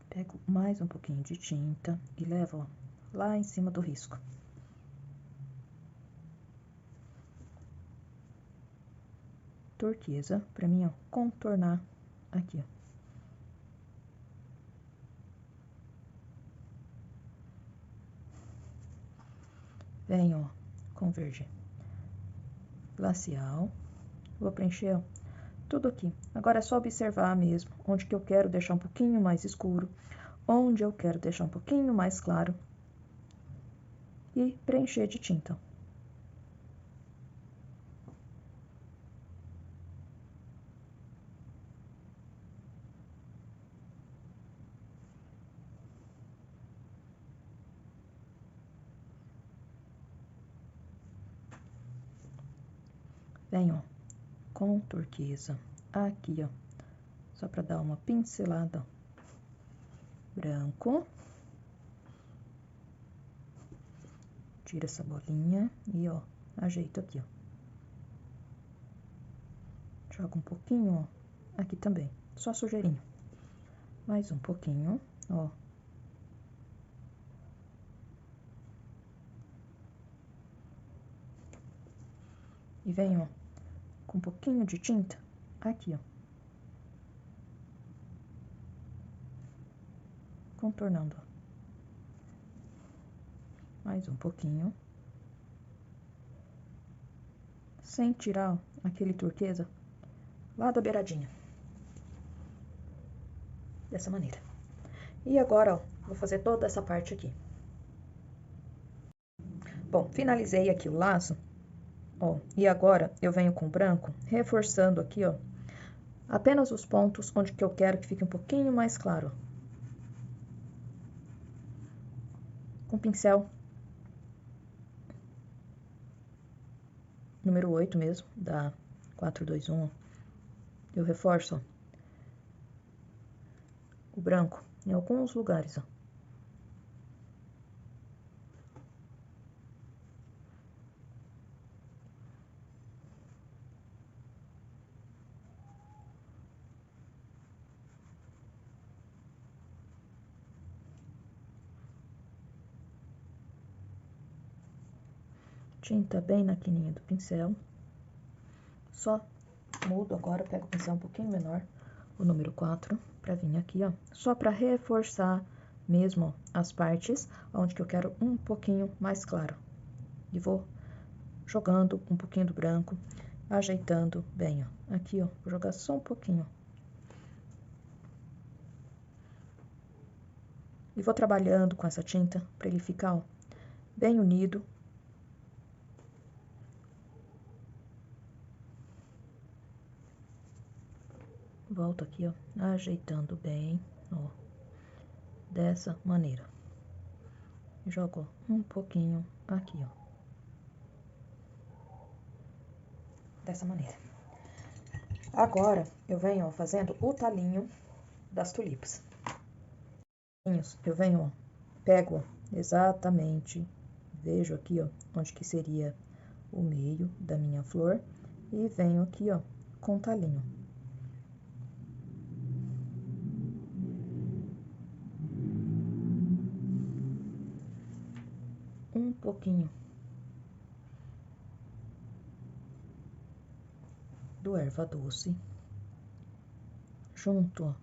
Speaker 1: Pego mais um pouquinho de tinta e levo, ó, lá em cima do risco. turquesa pra mim, ó, contornar aqui, ó. Venho, ó, com verde glacial. Vou preencher, ó, tudo aqui. Agora é só observar mesmo onde que eu quero deixar um pouquinho mais escuro, onde eu quero deixar um pouquinho mais claro e preencher de tinta. Venho, ó, com turquesa aqui, ó, só para dar uma pincelada, ó. Branco. Tira essa bolinha e, ó, ajeito aqui, ó. Joga um pouquinho, ó, aqui também, só sujeirinho. Mais um pouquinho, ó. E venho, ó, com um pouquinho de tinta aqui, ó. Contornando, ó. Mais um pouquinho. Sem tirar, ó, aquele turquesa lá da beiradinha. Dessa maneira. E agora, ó, vou fazer toda essa parte aqui. Bom, finalizei aqui o laço, ó, e agora eu venho com o branco, reforçando aqui, ó, apenas os pontos onde que eu quero que fique um pouquinho mais claro. Com pincel número 8 mesmo, da 421, eu reforço, ó, o branco em alguns lugares, ó. Tinta bem na quininha do pincel. Só mudo agora, pego o pincel um pouquinho menor, o número 4, pra vir aqui, ó, só pra reforçar mesmo, ó, as partes onde que eu quero um pouquinho mais claro. E vou jogando um pouquinho do branco, ajeitando bem, ó. Aqui, ó, vou jogar só um pouquinho. E vou trabalhando com essa tinta pra ele ficar, ó, bem unido. Volto aqui, ó, ajeitando bem, ó, dessa maneira. Jogo um pouquinho aqui, ó. Dessa maneira. Agora, eu venho, ó, fazendo o talinho das tulipas. Eu venho, ó, pego exatamente, vejo aqui, ó, onde que seria o meio da minha flor e venho aqui, ó, com o talinho. Um pouquinho do erva doce, junto, ó,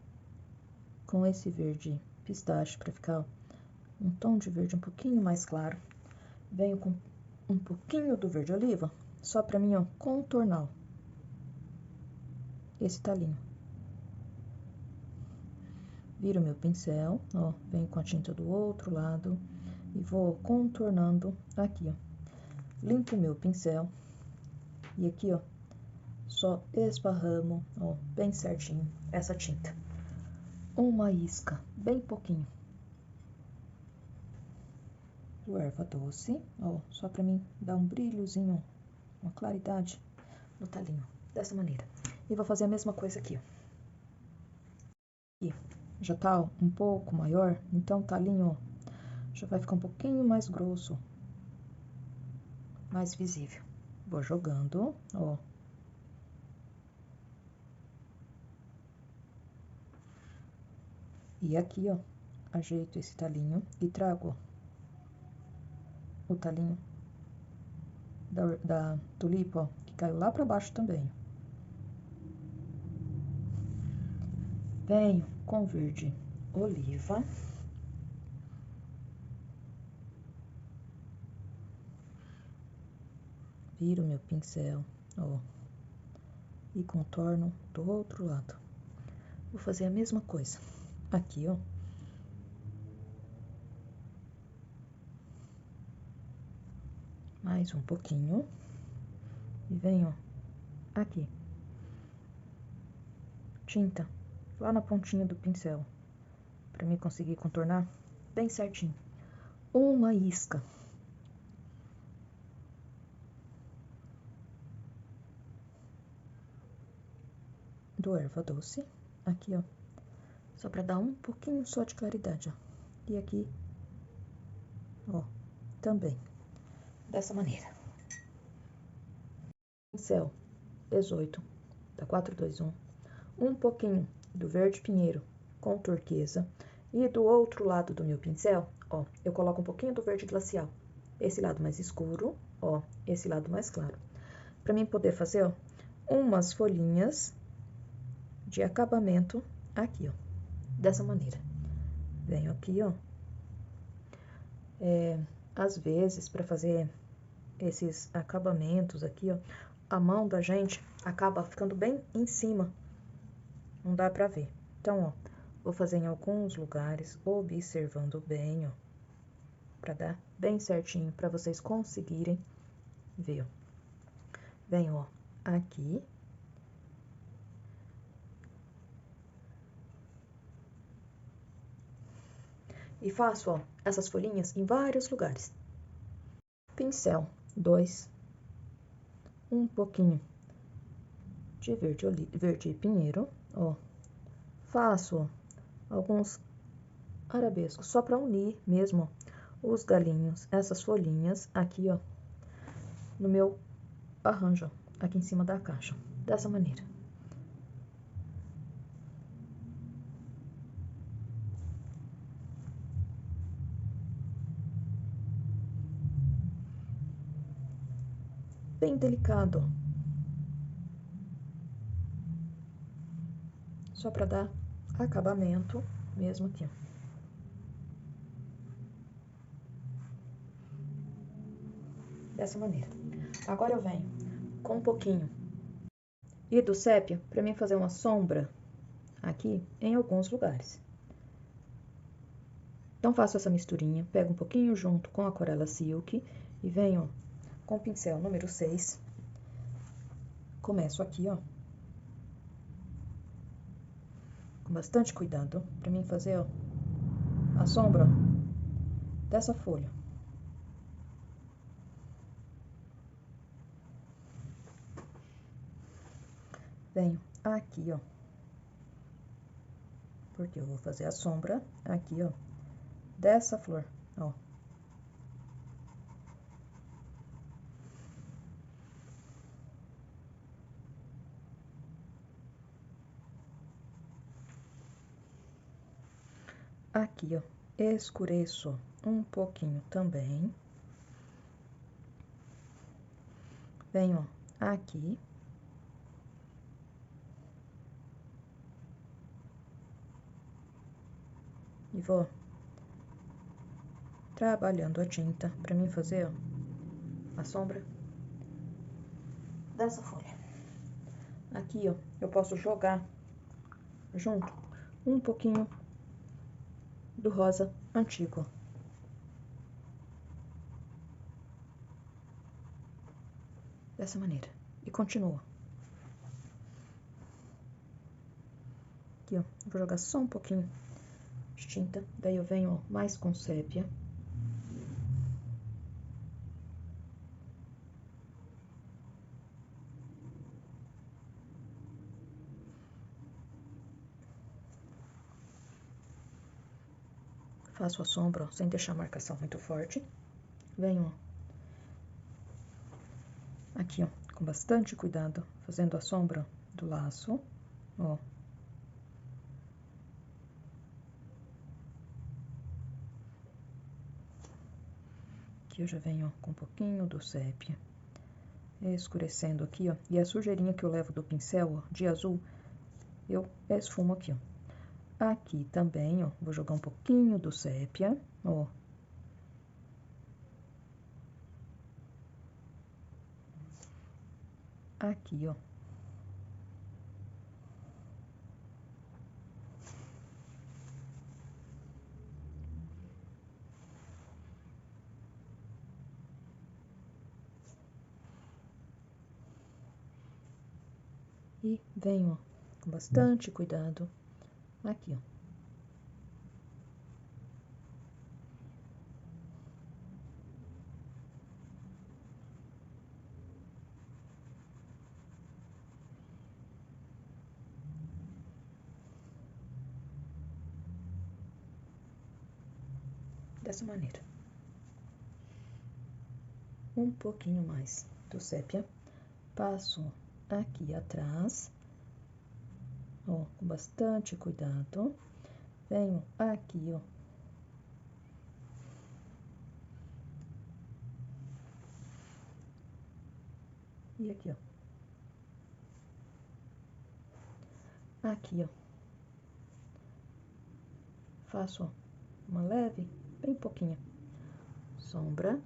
Speaker 1: com esse verde pistache para ficar, ó, um tom de verde um pouquinho mais claro. Venho com um pouquinho do verde oliva, só para mim, ó, contornar esse talinho. Viro meu pincel, ó, venho com a tinta do outro lado e vou contornando aqui, ó. Limpo meu pincel e aqui, ó, só esparramo, ó, bem certinho essa tinta. Uma isca, bem pouquinho, do erva doce, ó, só pra mim dar um brilhozinho, uma claridade no talinho, dessa maneira. E vou fazer a mesma coisa aqui, ó. E já tá, ó, um pouco maior, então o talinho, ó, já vai ficar um pouquinho mais grosso, mais visível. Vou jogando, ó. E aqui, ó, ajeito esse talinho e trago, ó, o talinho da tulipa, ó, que caiu lá pra baixo também. Venho com verde oliva. Viro meu pincel, ó, e contorno do outro lado. Vou fazer a mesma coisa aqui, ó. Mais um pouquinho. E venho aqui. Tinta lá na pontinha do pincel, para mim conseguir contornar bem certinho. Uma isca. Do erva doce, aqui, ó, só para dar um pouquinho só de claridade, ó. E aqui, ó, também, dessa maneira. Pincel 18, da 421, um pouquinho do verde pinheiro com turquesa, e do outro lado do meu pincel, ó, eu coloco um pouquinho do verde glacial, esse lado mais escuro, ó, esse lado mais claro, para mim poder fazer, ó, umas folhinhas de acabamento aqui, ó, dessa maneira. Venho aqui, ó, às vezes para fazer esses acabamentos aqui, ó, a mão da gente acaba ficando bem em cima, não dá pra ver. Então, ó, vou fazer em alguns lugares, observando bem, ó, pra dar bem certinho, pra vocês conseguirem ver, ó. Venho, ó, aqui. E faço, ó, essas folhinhas em vários lugares. Pincel 2, um pouquinho de verde pinheiro, ó. Faço, ó, alguns arabescos, só para unir mesmo, ó, os galinhos, essas folhinhas aqui, ó, no meu arranjo, ó, aqui em cima da caixa, dessa maneira. Bem delicado, ó. Só para dar acabamento mesmo aqui, ó. Dessa maneira. Agora eu venho com um pouquinho e do sépia para mim fazer uma sombra aqui em alguns lugares. Então faço essa misturinha, pego um pouquinho junto com a Aquarela Silk e venho com o pincel número 6. Começo aqui, ó, com bastante cuidado, para mim fazer, ó, a sombra dessa folha. Venho aqui, ó, porque eu vou fazer a sombra aqui, ó, dessa flor, ó. Aqui, ó, escureço um pouquinho também. Venho aqui. E vou trabalhando a tinta para mim fazer, ó, a sombra dessa folha. Aqui, ó, eu posso jogar junto um pouquinho do rosa antigo. Dessa maneira. E continua. Aqui, ó, vou jogar só um pouquinho de tinta. Daí eu venho, ó, mais com sépia. Faço a sombra, ó, sem deixar a marcação muito forte. Venho, ó, aqui, ó, com bastante cuidado, fazendo a sombra do laço, ó. Aqui eu já venho, ó, com um pouquinho do sépia, escurecendo aqui, ó. E a sujeirinha que eu levo do pincel, ó, de azul, eu esfumo aqui, ó. Aqui também, ó, vou jogar um pouquinho do sépia, ó. Aqui, ó. E venho, ó, com bastante cuidado aqui, ó. Dessa maneira. Um pouquinho mais do sépia. Passo aqui atrás, ó, com bastante cuidado. Venho aqui, ó. E aqui, ó. Aqui, ó. Faço, ó, uma leve, bem pouquinha sombra.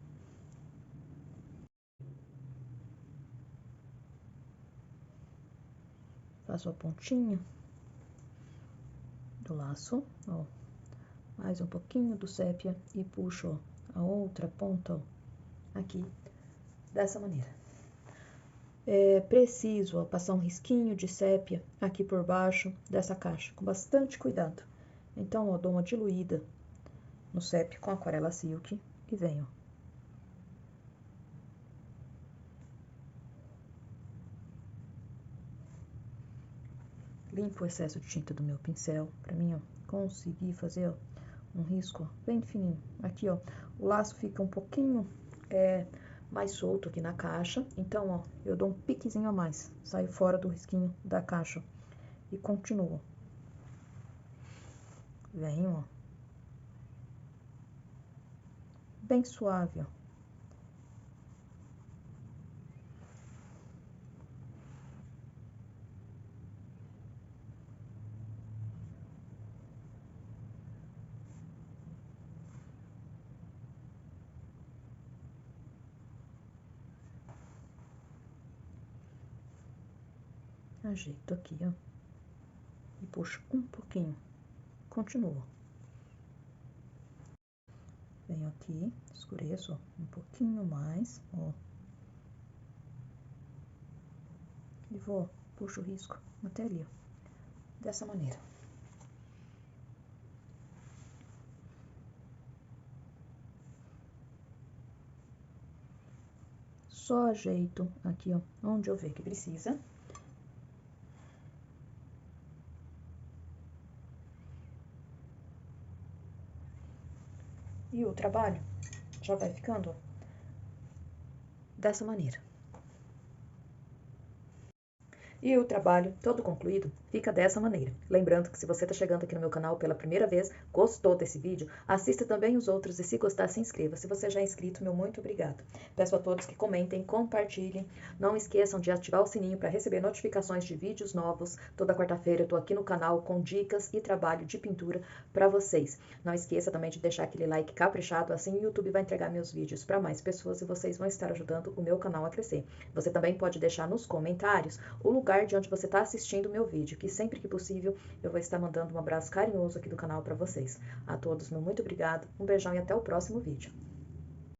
Speaker 1: Faço a pontinha do laço, ó. Mais um pouquinho do sépia e puxo, ó, a outra ponta, ó, aqui, dessa maneira. Preciso, ó, passar um risquinho de sépia aqui por baixo dessa caixa, com bastante cuidado. Então, ó, dou uma diluída no sépia com aquarela silk e venho. Limpo o excesso de tinta do meu pincel, pra mim, ó, conseguir fazer, ó, um risco, ó, bem fininho. Aqui, ó, o laço fica um pouquinho mais solto aqui na caixa, então, ó, eu dou um piquezinho a mais, saio fora do risquinho da caixa e continuo. Venho, ó, bem suave, ó. Ajeito aqui, ó, e puxo um pouquinho, continuo. Venho aqui, escureço, ó, um pouquinho mais, ó. E vou, puxo o risco até ali, ó, dessa maneira. Só ajeito aqui, ó, onde eu ver que precisa. E o trabalho já vai ficando, ó, dessa maneira. E o trabalho todo concluído fica dessa maneira. Lembrando que se você está chegando aqui no meu canal pela primeira vez, gostou desse vídeo, assista também os outros e se gostar, se inscreva. Se você já é inscrito, meu muito obrigado. Peço a todos que comentem, compartilhem. Não esqueçam de ativar o sininho para receber notificações de vídeos novos. Toda quarta-feira eu tô aqui no canal com dicas e trabalho de pintura para vocês. Não esqueça também de deixar aquele like caprichado, assim o YouTube vai entregar meus vídeos para mais pessoas e vocês vão estar ajudando o meu canal a crescer. Você também pode deixar nos comentários o lugar de onde você está assistindo o meu vídeo, que sempre que possível eu vou estar mandando um abraço carinhoso aqui do canal para vocês. A todos, meu muito obrigado, um beijão e até o próximo vídeo.